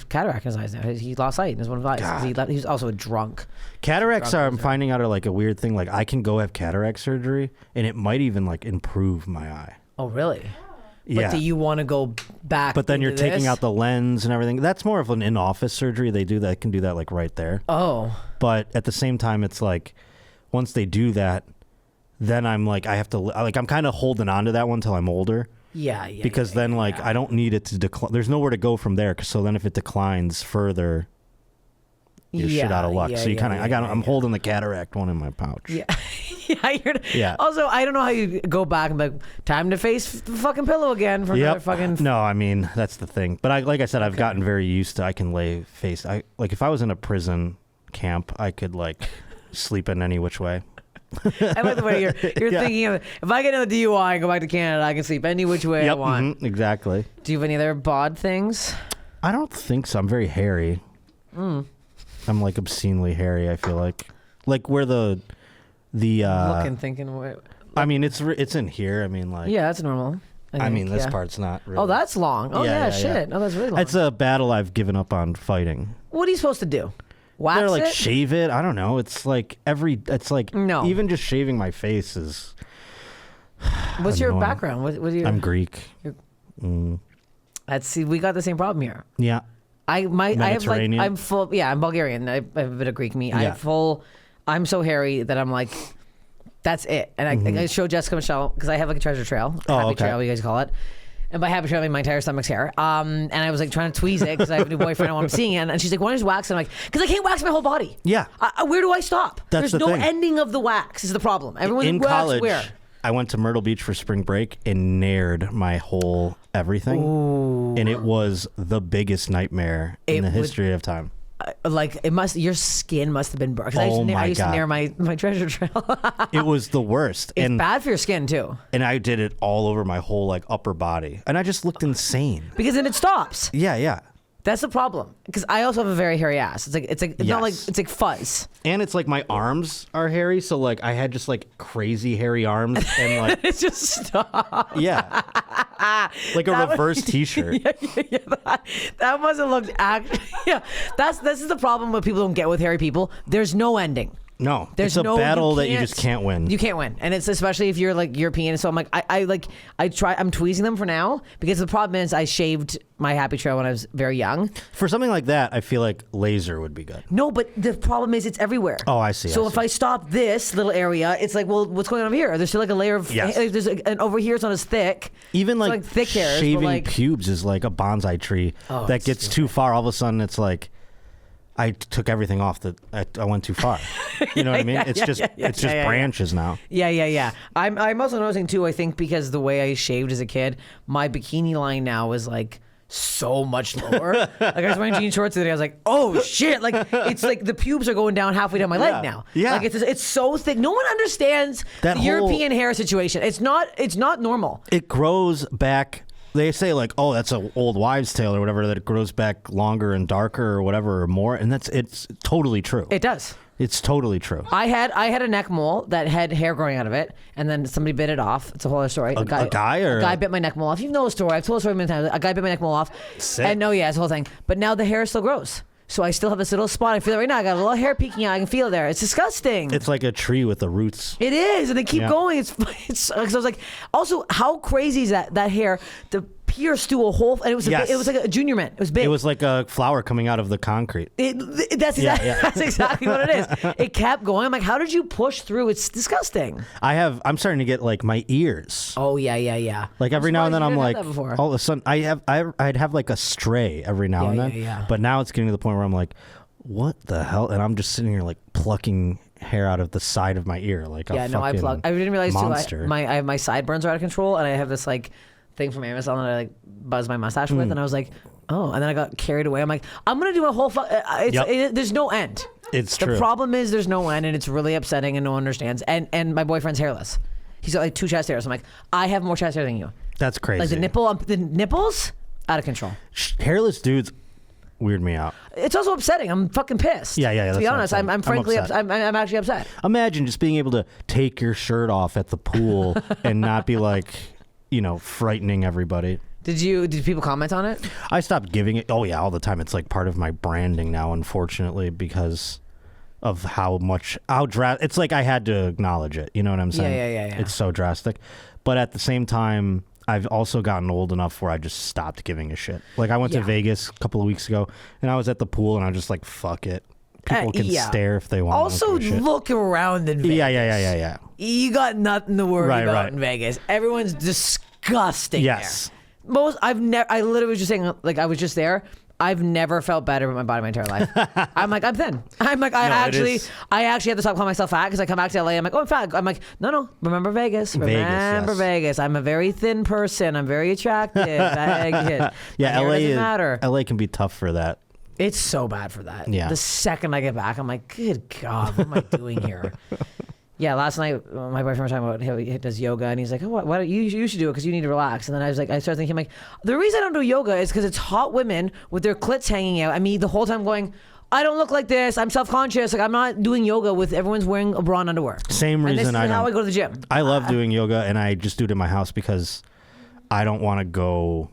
cataract in his eyes now. He lost sight in his one of his eyes. He was also a drunk. Cataracts I'm finding out are like a weird thing. Like I can go have cataract surgery, and it might even like improve my eye. Oh, really? Yeah. But do you want to go back? But then you're into taking this? out the lens and everything. That's more of an in-office surgery. They can do that like right there. Oh. But at the same time, it's like once they do that, then I'm like I have to like I'm kind of holding on to that one till I'm older. Yeah. Because then like I don't need it to decline. There's nowhere to go from there. So then if it declines further, you're shit out of luck. So you kind of I'm holding the cataract one in my pouch. Yeah. Yeah. Also, I don't know how you go back and be like, time to face the fucking pillow again for another fucking. No, I mean that's the thing. But like I said, I've gotten very used to. I can lay face. Like if I was in a prison camp, I could like sleep in any which way. I like the way you're thinking of it. If I get another DUI and go back to Canada, I can sleep any which way I want. Exactly. Do you have any other bod things? I don't think so. I'm very hairy. I'm like obscenely hairy. I feel like where the Looking, thinking. Wait. I mean, it's in here. I mean, like Yeah, that's normal. I mean, this yeah. part's not. Really. Oh, that's long. Oh yeah, shit. Oh, that's really long. It's a battle I've given up on fighting. What are you supposed to do? Wax They're like it? shave it. I don't know. It's like No. Even just shaving my face is. What's your annoying. background? What your? I'm Greek. Let's see. We got the same problem here. Yeah. I have like Mediterranean? I'm full. Yeah, I'm Bulgarian. I have a bit of Greek meat. Yeah. I'm so hairy that I'm like, that's it. And I show Jessica Michelle because I have like a treasure trail, happy okay. trail, you guys call it. And by happy trail, I mean my entire stomach's hair. And I was like trying to tweeze it because I have a new boyfriend. I want him seeing it. And she's like, "Why don't you just wax?" And I'm like, "Because I can't wax my whole body." Yeah. Where do I stop? That's There's the no thing. ending of the wax. Is the problem? Everyone in wax college, where? I went to Myrtle Beach for spring break and nared my whole everything. Ooh. And it was the biggest nightmare in the history of time. Like your skin must have been burnt. Oh I used to God. nair my treasure trail. It was the worst. It's bad for your skin too. And I did it all over my whole like upper body. And I just looked insane. Because then it stops. Yeah. That's the problem. Because I also have a very hairy ass. It's not like, it's like fuzz. And it's like my arms are hairy, so like I had just like crazy hairy arms and like It's just stop. yeah, like a reverse T-shirt. That must have looked actually. Yeah, this is the problem. What people don't get with hairy people. There's no ending. No, There's it's a no, battle that you just can't win. You can't win, and it's especially if you're like European. So I'm like, I'm tweezing them for now because the problem is I shaved my happy trail when I was very young. For something like that, I feel like laser would be good. No, but the problem is it's everywhere. Oh, I see. So if I stop this little area, it's like, well, what's going on over here? There's still like a layer of. Yes. And over here it's not as thick. Even It's like, thick hairs, but, shaving like, pubes is like a bonsai tree that it's gets too far. All of a sudden, it's like I took everything off. I went too far. You know what I mean? It's just branches now. Yeah. I'm also noticing too. I think because the way I shaved as a kid, my bikini line now is like so much lower. Like I was wearing jean shorts the other day. I was like, oh shit! Like it's like the pubes are going down halfway down my leg now. Yeah. Like it's so thick. No one understands That the whole- European hair situation. It's not normal. It grows back. They say like, oh, that's an old wives' tale or whatever, that it grows back longer and darker or whatever or more, and it's totally true. It does. It's totally true. I had a neck mole that had hair growing out of it, and then somebody bit it off. It's a whole other story. A guy bit my neck mole off. You know the story. I've told the story many times. A guy bit my neck mole off. Sick. And it's the whole thing. But now the hair still grows. So I still have this little spot. I feel it right now. I got a little hair peeking out. I can feel it there. It's disgusting. It's like a tree with the roots. It is, and they keep going. It's. I was like, also, how crazy is that hair to pierce through a hole? And it was Yes. it was like a junior mint. It was big. It was like a flower coming out of the concrete. That's exactly what it is. It kept going. I'm like, how did you push through? It's disgusting. I'm starting to get like my ears. Oh yeah. Like every now and then I'm like, that before. all of a sudden I'd have like a stray every now and then. Yeah. But now it's getting to the point where I'm like, what the hell? And I'm just sitting here like plucking hair out of the side of my ear, like a fucking I didn't realize monster. too. I have my sideburns are out of control, and I have this like thing from Amazon that I like buzz my mustache with, and I was like, oh, and then I got carried away. I'm like, I'm gonna do a whole. There's no end. It's the true. problem is there's no end, and it's really upsetting, and no one understands. And my boyfriend's hairless. He's got like 2 chest hairs. I'm like, I have more chest hair than you. That's crazy. Like the nipples out of control. Hairless dudes weird me out. It's also upsetting. I'm fucking pissed. Yeah. To be honest, I'm frankly upset. I'm actually upset. Imagine just being able to take your shirt off at the pool and not be like, frightening everybody. Did people comment on it? I stopped giving it. Oh yeah, all the time. It's like part of my branding now, unfortunately, because of how it's like I had to acknowledge it. You know what I'm saying? Yeah. It's so drastic. But at the same time, I've also gotten old enough where I just stopped giving a shit. Like I went to Vegas a couple of weeks ago, and I was at the pool, and I was just like, fuck it. People can stare if they want. Also, look around in Vegas. Yeah. You got nothing to worry about in Vegas. Everyone's disgusting. Yes. there. I literally was just saying, like, I was just there. I've never felt better about my body my entire life. I'm like, I'm thin. I'm like, I actually have to stop calling myself fat because I come back to LA. I'm like, oh, I'm fat. I'm like, no. Remember Vegas. Remember Vegas. I'm a very thin person. I'm very attractive. Yeah, LA doesn't matter. LA can be tough for that. It's so bad for that. Yeah. The second I get back, I'm like, good God, what am I doing here? Yeah, last night my boyfriend was talking about how he does yoga, and he's like, "Oh, why don't you should do it because you need to relax." And then I started thinking, like, the reason I don't do yoga is because it's hot women with their clits hanging out. I mean, the whole time going, I don't look like this. I'm self-conscious. Like, I'm not doing yoga with everyone's wearing a bra and underwear. Same reason and this is how I go to the gym. I love doing yoga, and I just do it in my house because I don't want to go.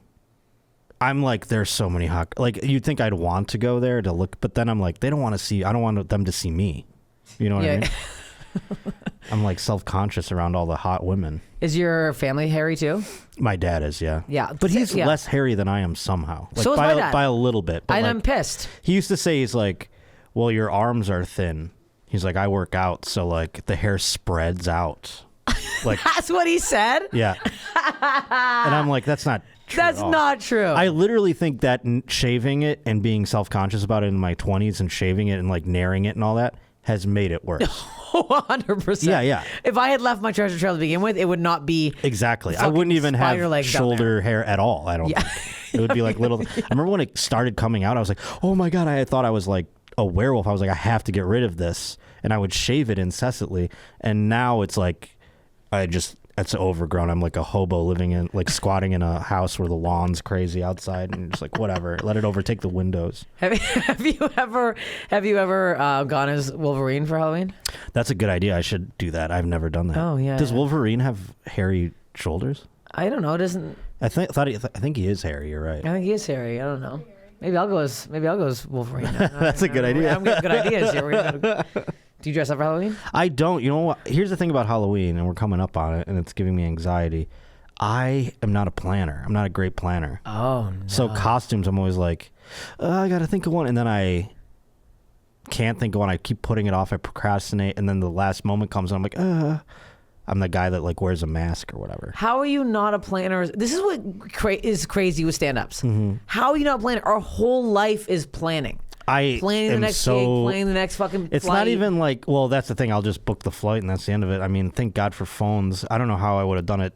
I'm like, there's so many hot. Like, you'd think I'd want to go there to look, but then I'm like, they don't want to see. I don't want them to see me. You know what I mean? I'm like self-conscious around all the hot women. Is your family hairy too? My dad is, yeah. Yeah. But he's less hairy than I am somehow. Like so is my dad. By a little bit. But and like, I'm pissed. He used to say, he's like, well, your arms are thin. He's like, I work out, so like the hair spreads out. Like that's what he said? Yeah. And I'm like, that's not true. That's not true. I literally think that shaving it and being self-conscious about it in my 20s and shaving it and like naring it and all that has made it worse. 100%. Yeah. If I had left my treasure trail to begin with, it would not be exactly. I wouldn't even have shoulder hair at all. I don't think. It would be like little. I remember when it started coming out, I was like, oh my God, I thought I was like a werewolf. I was like, I have to get rid of this. And I would shave it incessantly. And now it's like, I just it's overgrown. I'm like a hobo living in, like squatting in a house where the lawn's crazy outside, and just like whatever, let it overtake the windows. Have you ever gone as Wolverine for Halloween? That's a good idea. I should do that. I've never done that. Oh yeah. Does Wolverine have hairy shoulders? I don't know. It doesn't. I think he is hairy. You're right. I think he is hairy. I don't know. Maybe I'll go as Wolverine. That's a good idea. I'm getting good ideas here. Do you dress up for Halloween? I don't. You know what? Here's the thing about Halloween, and we're coming up on it, and it's giving me anxiety. I am not a planner. I'm not a great planner. Oh, no. So costumes, I'm always like, I got to think of one. And then I can't think of one. I keep putting it off. I procrastinate. And then the last moment comes, and I'm like, I'm the guy that like wears a mask or whatever. How are you not a planner? This is what is crazy with stand-ups. Mm-hmm. How are you not a planner? Our whole life is planning. Planning the next gig, planning the next fucking It's flight. not even like, well, that's the thing. I'll just book the flight and that's the end of it. I mean, thank God for phones. I don't know how I would have done it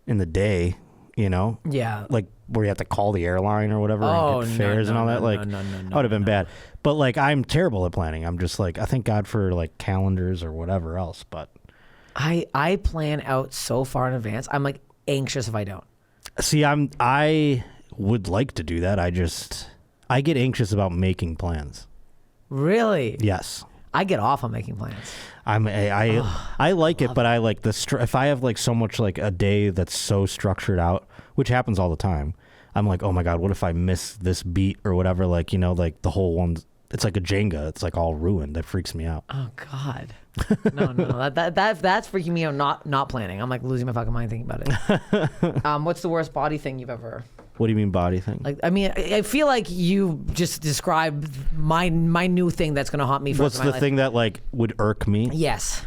in the day, you know? Yeah. Like where you have to call the airline or whatever and get fares and all that. Like, that would have been bad. But like, I'm terrible at planning. I'm just like, I thank God for like calendars or whatever else. But I plan out so far in advance. I'm like anxious if I don't. See, I would like to do that. I get anxious about making plans. Really? Yes. I get off on making plans. I like it, but I like if I have like so much like a day that's so structured out, which happens all the time, I'm like, oh my God, what if I miss this beat or whatever? Like, you know, like the whole one, it's like a Jenga. It's like all ruined. That freaks me out. Oh God. No. That's freaking me out. Not planning. I'm like losing my fucking mind thinking about it. What's the worst body thing you've ever? What do you mean body thing? Like, I mean, I feel like you just described my new thing that's gonna haunt me for What's the rest of the my thing that like would irk me? Yes.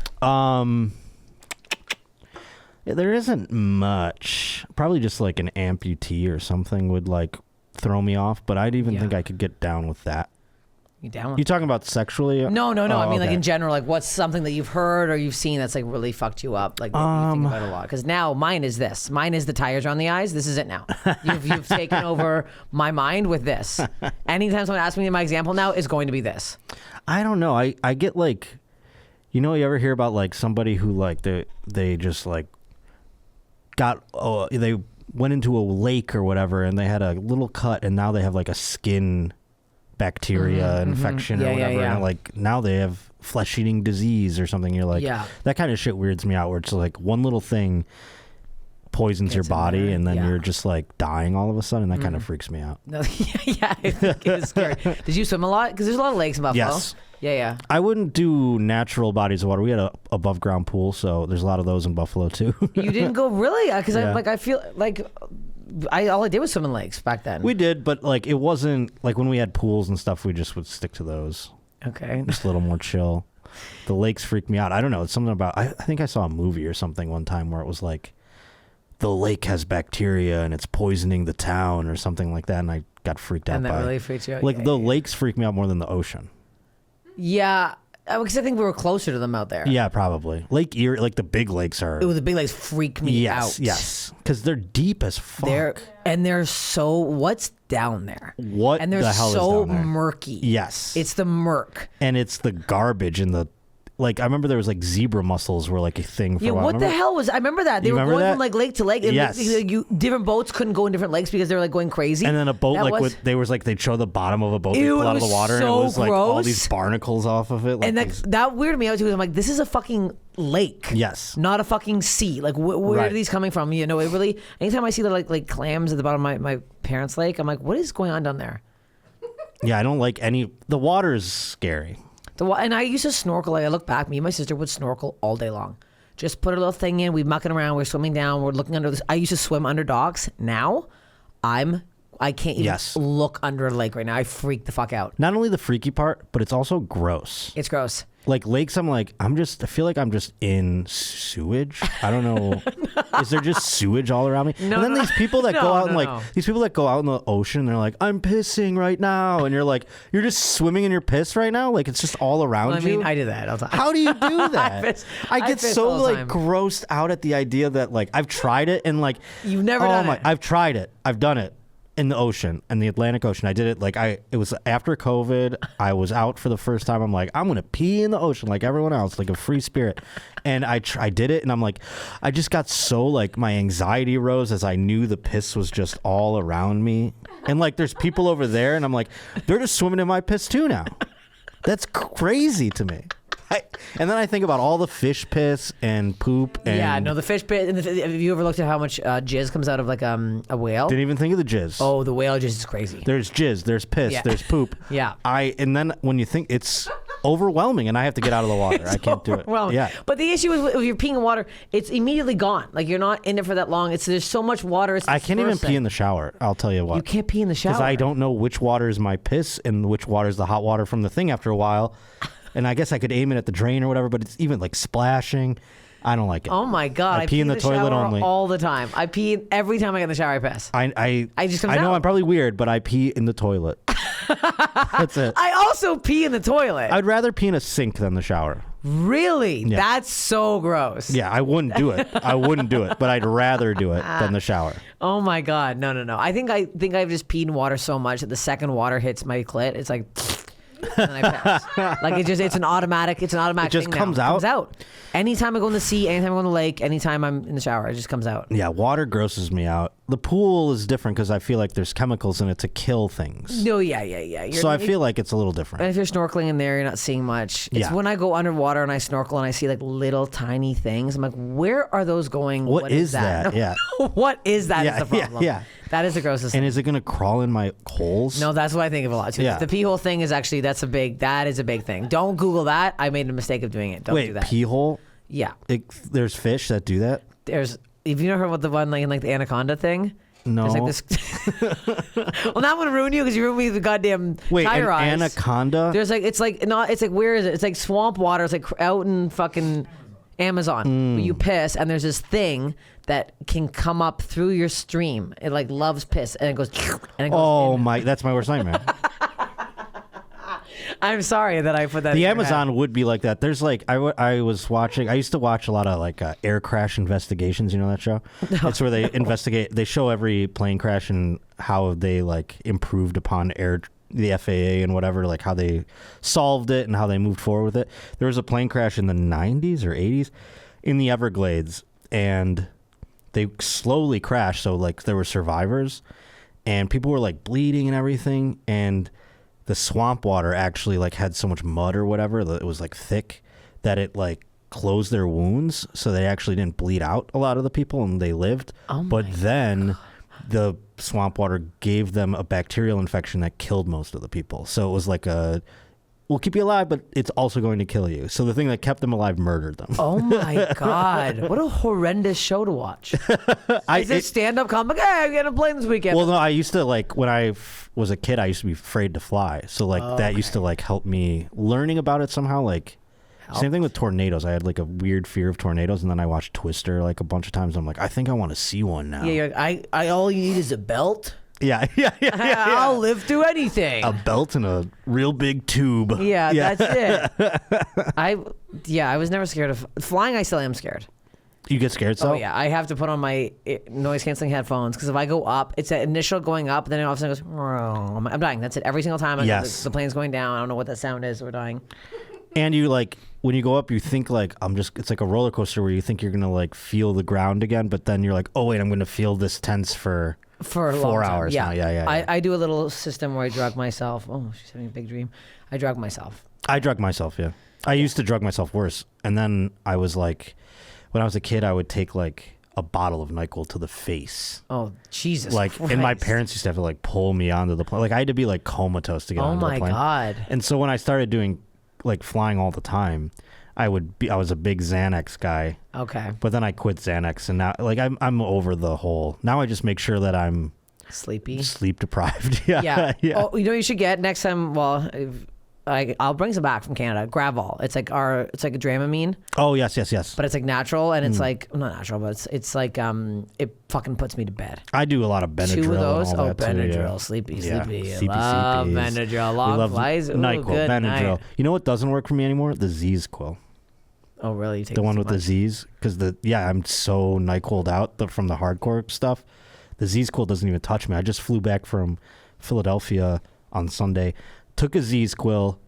There isn't much. Probably just like an amputee or something would like throw me off, but I'd even think I could get down with that. You down? You talking about sexually? No. Oh, I mean, okay. like in general, like what's something that you've heard or you've seen that's like really fucked you up? Like that you think about a lot. Because now mine is this. Mine is the tires around the eyes. This is it now. You've taken over my mind with this. Anytime someone asks me my example now, it's going to be this. I don't know. I get like, you know, you ever hear about like somebody who like they just like they went into a lake or whatever and they had a little cut and now they have like a skin bacteria infection or whatever, and like now they have flesh-eating disease or something. You're like, that kind of shit weirds me out, where it's like one little thing poisons your body and then you're just like dying all of a sudden. That kind of freaks me out. No, I think it's scary. Did you swim a lot? Because there's a lot of lakes in Buffalo. Yes. Yeah. I wouldn't do natural bodies of water. We had a above ground pool, so there's a lot of those in Buffalo too. You didn't go really? Because I feel like all I did was swim in lakes back then. We did, but like it wasn't like when we had pools and stuff, we just would stick to those. Okay. Just a little more chill. The lakes freak me out. I don't know. It's something about, I think I saw a movie or something one time where it was like, the lake has bacteria and it's poisoning the town or something like that. And I got freaked out and that by really it. freaked you out? Like the lakes freak me out more than the ocean. Yeah. Because I think we were closer to them out there. Yeah, probably. Lake Erie, like the big lakes are. The big lakes freak me out. Yes. Because they're deep as fuck. They're so, what's down there? What and they're the hell so is down there? murky. Yes. It's the murk. And it's the garbage in the, like, I remember there was like zebra mussels were like a thing for a while. What the hell was, I remember that. They were going from like lake to lake. And yes. Different boats couldn't go in different lakes because they were like going crazy. And then a boat, they'd show the bottom of a boat, they'd pull out of the water, and it was like all these barnacles off of it. Like and that weirded me out too. I'm like, this is a fucking lake. Yes. Not a fucking sea. Like, where are these coming from? You know, it really, anytime I see the like clams at the bottom of my parents' lake, I'm like, what is going on down there? Yeah, I don't like the water is scary. And I used to snorkel. Like, I look back, me and my sister would snorkel all day long. Just put a little thing in, we'd mucking around, we're swimming down, we're looking under this. I used to swim under docks. Now, I can't even look under a lake right now. I freak the fuck out. Not only the freaky part, but it's also gross. It's gross. Like lakes, I feel like I'm just in sewage. I don't know. Is there just sewage all around me? No, and then these people that go out these people that go out in the ocean, they're like, I'm pissing right now. And you're like, you're just swimming in your piss right now? Like it's just all around you? I mean, I do that all the time. How do you do that? I get so like grossed out at the idea that like I've tried it and like you've never done it. I've tried it. I've done it. in the ocean, in the Atlantic Ocean. I did it like it was after COVID. I was out for the first time. I'm like, I'm gonna pee in the ocean like everyone else, like a free spirit. And I did it, and I'm like, I just got so like my anxiety rose as I knew the piss was just all around me, and like there's people over there, and I'm like, they're just swimming in my piss too now. That's crazy to me. And then I think about all the fish piss and poop. And Yeah, no, the fish piss. Have you ever looked at how much jizz comes out of like a whale? Didn't even think of the jizz. Oh, the whale jizz is crazy. There's jizz, there's piss, Yeah. there's poop. Yeah. And then when you think it's overwhelming, and I have to get out of the water. I can't do it. Overwhelming. Yeah. But the issue is if you're peeing in water, it's immediately gone. Like you're not in it for that long. There's so much water. I can't even pee in the shower. I'll tell you what. You can't pee in the shower. Because I don't know which water is my piss and which water is the hot water from the thing after a while. And I guess I could aim it at the drain or whatever, but it's even like splashing. I don't like it. Oh my God. I pee in the toilet shower only. all the time. I pee every time I get in the shower, I piss. I just comes I know out. I'm probably weird, but I pee in the toilet. That's it. I also pee in the toilet. I'd rather pee in a sink than the shower. Really? Yeah. That's so gross. Yeah, I wouldn't do it. I wouldn't do it, but I'd rather do it than the shower. Oh my God. No. I think I've just peed in water so much that the second water hits my clit, it's like and I pass. Like it's an automatic It just thing now. comes It out? comes out. Anytime I go in the sea, anytime I go in the lake, anytime I'm in the shower, it just comes out. Yeah, water grosses me out. The pool is different because I feel like there's chemicals in it to kill things. No, yeah. So I feel like it's a little different. And if you're snorkeling in there, you're not seeing much. It's Yeah. when I go underwater and I snorkel and I see like little tiny things. I'm like, where are those going? What is that? Yeah. What is that? Yeah, is the problem. yeah. That is the grossest And thing. is it going to crawl in my holes? No, that's what I think of a lot too. Yeah. The pee hole thing is actually that is a big thing. Don't Google that. I made a mistake of doing it. Don't do Wait, that. pee hole? Yeah. There's fish that do that? Have you never heard about the one like the anaconda thing? No. There's like this. Well, now I'm gonna ruin you because you ruined me with the goddamn Wait, tire an eyes. anaconda? There's like it's like where is it? It's like swamp water. It's like out in fucking Amazon where you piss and there's this thing that can come up through your stream. It like loves piss and it goes and it goes Oh in. my, that's my worst nightmare. I'm sorry that I put that. The in your Amazon head. would be like that. There's like I used to watch a lot of like air crash investigations. You know that show? It's where they investigate. They show every plane crash and how they like improved upon the FAA and whatever, like how they solved it and how they moved forward with it. There was a plane crash in the 90s or 80s in the Everglades, and they slowly crashed. So like there were survivors, and people were like bleeding and everything, and the swamp water actually like had so much mud or whatever that it was like thick that it like closed their wounds, so they actually didn't bleed out a lot of the people and they lived. But then the swamp water gave them a bacterial infection that killed most of the people. So it was like we'll keep you alive, but it's also going to kill you. So the thing that kept them alive murdered them. Oh my God! What a horrendous show to watch. Is it stand-up comic? Hey, I'm getting a plane this weekend. Well, no, I used to like when I was a kid, I used to be afraid to fly. So like that used to like help me learning about it somehow. Like same thing with tornadoes. I had like a weird fear of tornadoes, and then I watched Twister like a bunch of times. I'm like, I think I want to see one now. Yeah, you're like, I all you need is a belt. Yeah. I'll live through anything. A belt and a real big tube. Yeah, that's it. I was never scared of flying. I still am scared. You get scared, so? Oh yeah, I have to put on my noise canceling headphones because if I go up, it's that initial going up, then it all of a sudden goes. I'm dying. That's it. Every single time. I know Yes. the plane's going down. I don't know what that sound is. We're dying. And you like when you go up, you think like it's like a roller coaster where you think you're gonna like feel the ground again, but then you're like, oh wait, I'm gonna feel this tense for A 4 long time. hours now. Yeah. I do a little system where I drug myself. Oh, she's having a big dream. I drug myself. I drug myself. Yeah, I used to drug myself worse, and then I was like, when I was a kid, I would take like a bottle of NyQuil to the face. Oh Jesus! Like, and my parents used to have to like pull me onto the plane. Like I had to be like comatose to get onto the plane. Oh my God! And so when I started doing like flying all the time, I was a big Xanax guy. Okay. But then I quit Xanax, and now like I'm over the whole. Now I just make sure that I'm Sleepy. sleep deprived. Yeah. Yeah. Oh, you know what you should get next time? Well, I'll bring some back from Canada. Gravol. It's like a Dramamine, Oh yes. but it's like natural, and it's like not natural, but it's like it fucking puts me to bed. I do a lot of Benadryl. 2 of those. And all Oh, that Benadryl. too, yeah. Sleepy. Yeah. Love CPCPs. Benadryl. We Long love flies. Ooh, NyQuil, good Benadryl. night. You know what doesn't work for me anymore? The Z's-Quil. Oh, really? You take The one too with the much? Z's, because I'm so NyQuil'd out from the hardcore stuff The Z-Squil doesn't even touch me. I just flew back from Philadelphia on Sunday, took a Z-Squil,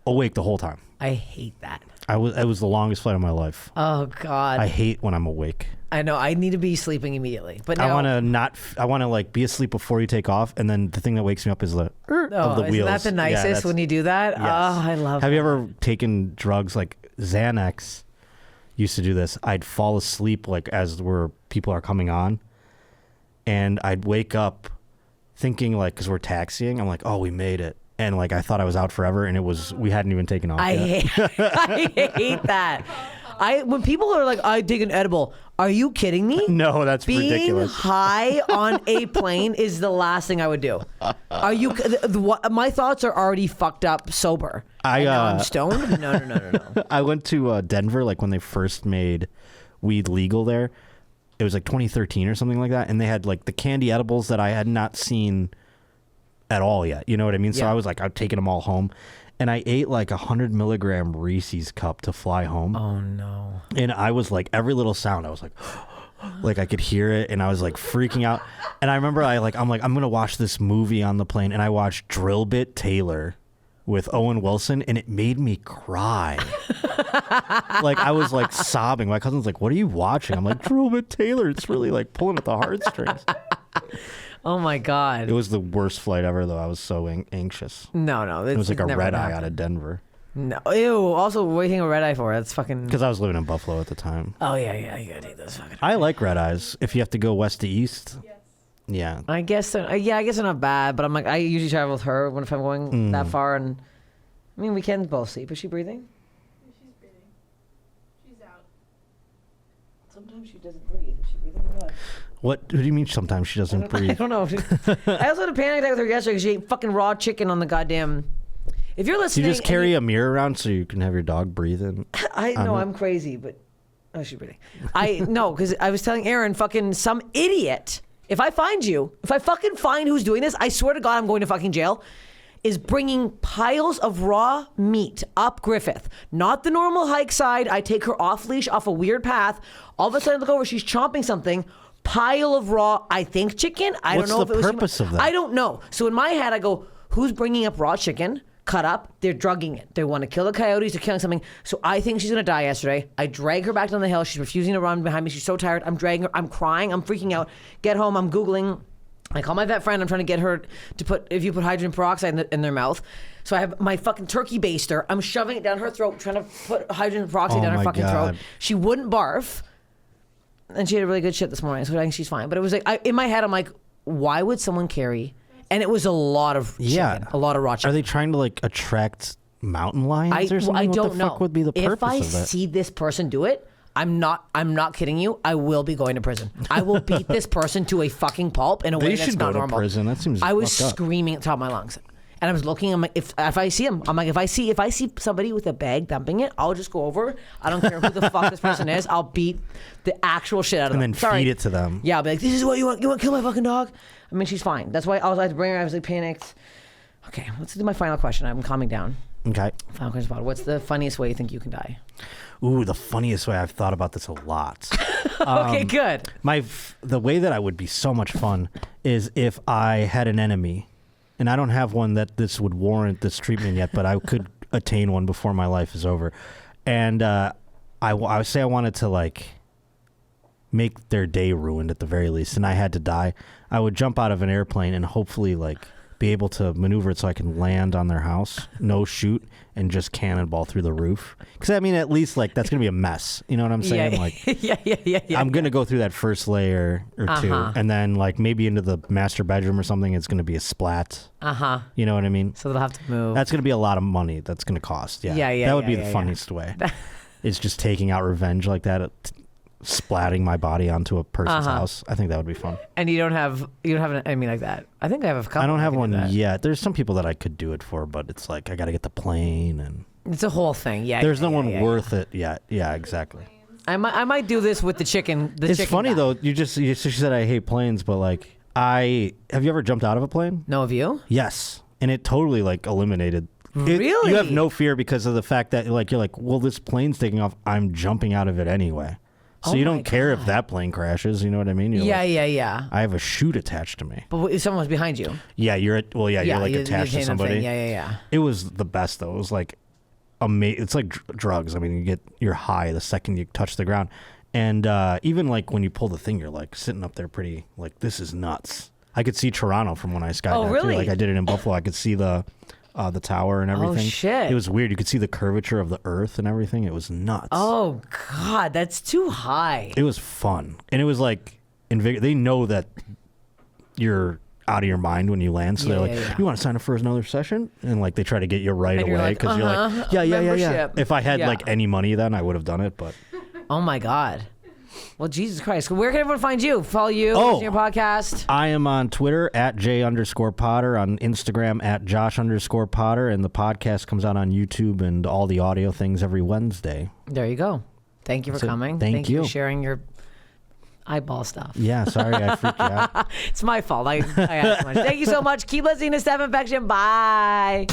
awake the whole time. I hate that. It was the longest flight of my life. Oh God. I hate when I'm awake. I know. I need to be sleeping immediately. But now, I want to like be asleep before you take off, and then the thing that wakes me up is the of the isn't wheels. that the nicest when you do that? Yes. Oh, I love Have that. you ever taken drugs like Xanax? Used to do this. I'd fall asleep like as people are coming on, and I'd wake up thinking like, because we're taxiing, I'm like, oh, we made it. And like I thought I was out forever, and we hadn't even taken off yet. I hate that. When people are like, I take an edible, are you kidding me? No, that's Being ridiculous. high on a plane is the last thing I would do. Are you? My thoughts are already fucked up sober. And now I'm stoned. No. I went to Denver like when they first made weed legal there. It was like 2013 or something like that, and they had like the candy edibles that I had not seen at all yet. You know what I mean? So Yeah. I was like, I'm taking them all home. And I ate like 100 milligram Reese's cup to fly home. Oh no. And I was like, every little sound, I was like, like I could hear it, and I was like freaking out. And I remember I'm going to watch this movie on the plane, and I watched Drill Bit Taylor with Owen Wilson, and it made me cry. Like I was like sobbing. My cousin's like, what are you watching? I'm like, Drill Bit Taylor. It's really like pulling at the heartstrings. Oh my God. It was the worst flight ever, though. I was so anxious. No. It was like a never red gonna eye happen. out of Denver. No. Ew. Also, waiting a red eye for? That's fucking. Because I was living in Buffalo at the time. Oh yeah. You gotta take those fucking. I like red eyes. If you have to go west to east. Yeah. I guess they're not bad, but I'm like, I usually travel with her if I'm going that far, and I mean we can both sleep. Is she breathing? She's breathing. She's out. Sometimes she doesn't breathe. Is she breathing or what? What do you mean sometimes she doesn't I breathe? don't know. I also had a panic attack with her yesterday because she ate fucking raw chicken on the goddamn. If you're Do listening, you just carry a mirror around so you can have your dog breathe in? I know I'm crazy, but she's breathing. I know because I was telling Aaron, fucking some idiot. If I fucking find who's doing this, I swear to God, I'm going to fucking jail. Is bringing piles of raw meat up Griffith, not the normal hike side. I take her off leash, off a weird path. All of a sudden, I look over, she's chomping something. Pile of raw, I think chicken. I What's don't know the if it was purpose of that? I don't know. So in my head, I go, who's bringing up raw chicken? Cut up, they're drugging it. They want to kill the coyotes, they're killing something. So I think she's gonna die yesterday. I drag her back down the hill. She's refusing to run behind me. She's so tired. I'm dragging her. I'm crying. I'm freaking out. Get home. I'm Googling. I call my vet friend. I'm trying to get her to put hydrogen peroxide in their mouth. So I have my fucking turkey baster. I'm shoving it down her throat, trying to put hydrogen peroxide down her my fucking God. throat. She wouldn't barf. And she had a really good shit this morning, so I think she's fine. But it was like, in my head, I'm like, why would someone carry? And it was a lot of chicken, a lot of raw chicken. Are they trying to like attract mountain lions or something? I What don't the know. fuck would be the purpose if I of that? see this person do it, I'm not kidding you. I will be going to prison. I will beat this person to a fucking pulp in a way They that's should not go to normal. prison. That seems I was fucked up. screaming at the top of my lungs. And I was looking. I'm like, if I see him, I'm like, if I see somebody with a bag dumping it, I'll just go over. I don't care who the fuck this person is. I'll beat the actual shit out of them. And then feed it to them. Yeah, I'll be like, this is what you want. You want to kill my fucking dog? I mean, she's fine. That's why I had to bring her. I was like panicked. Okay, let's do my final question. I'm calming down. Okay. Final question about what's the funniest way you think you can die? Ooh, the funniest way. I've thought about this a lot. Okay, good. The way that I would be so much fun is if I had an enemy. And I don't have one that this would warrant this treatment yet, but I could attain one before my life is over. And I would say I wanted to like make their day ruined at the very least, and I had to die. I would jump out of an airplane and hopefully like be able to maneuver it so I can land on their house, no shoot, and just cannonball through the roof. Because I mean, at least like that's gonna be a mess. You know what I'm saying? Yeah, Like, yeah. I'm gonna go through that first layer or two, and then like maybe into the master bedroom or something. It's gonna be a splat. You know what I mean? So they'll have to move. That's gonna be a lot of money. That's gonna cost. Yeah. That would be the funniest way. It's just taking out revenge like that. Splatting my body onto a person's house. I think that would be fun. And you don't have an enemy like that. I think I have a couple. I don't have that can do one that. yet. There's some people that I could do it for, but it's like I got to get the plane, and It's a whole thing. Yeah. there's no one worth it yet. Yeah, exactly. I might do this with the chicken. It's funny though. She said I hate planes, but like have you ever jumped out of a plane? No, of you? Yes, and it totally like eliminated. Really? You have no fear because of the fact that like you're like, well, this plane's taking off. I'm jumping out of it anyway. So you don't care if that plane crashes. You know what I mean? You're like, Yeah. I have a chute attached to me. But if someone's behind you. Yeah, you're like attached to somebody. Yeah. It was the best though. It was like amazing. It's like drugs. I mean, you're high the second you touch the ground, and even like when you pull the thing, you're like sitting up there pretty like this is nuts. I could see Toronto from when I skydived. Oh, really? Too. Like I did it in Buffalo. I could see the tower and everything. Oh, shit. It was weird. You could see the curvature of the earth and everything. It was nuts. Oh God, that's too high. It was fun, and it was like they know that you're out of your mind when you land, so they're like, "You want to sign up for another session?" And like they try to get you right And away because you're like, "Yeah." Membership. If I had Yeah. like any money, then I would have done it, but. Oh my God. Well, Jesus Christ. Where can everyone find you? Follow you, Oh. listen to your podcast. I am on Twitter at J_Potter, on Instagram at Josh_Potter, and the podcast comes out on YouTube and all the audio things every Wednesday. There you go. Thank you for coming. Thank you you for sharing your eyeball stuff. Yeah, sorry I freaked you out. It's my fault. I asked too much. Thank you so much. Keep listening to Steph Infection. Bye.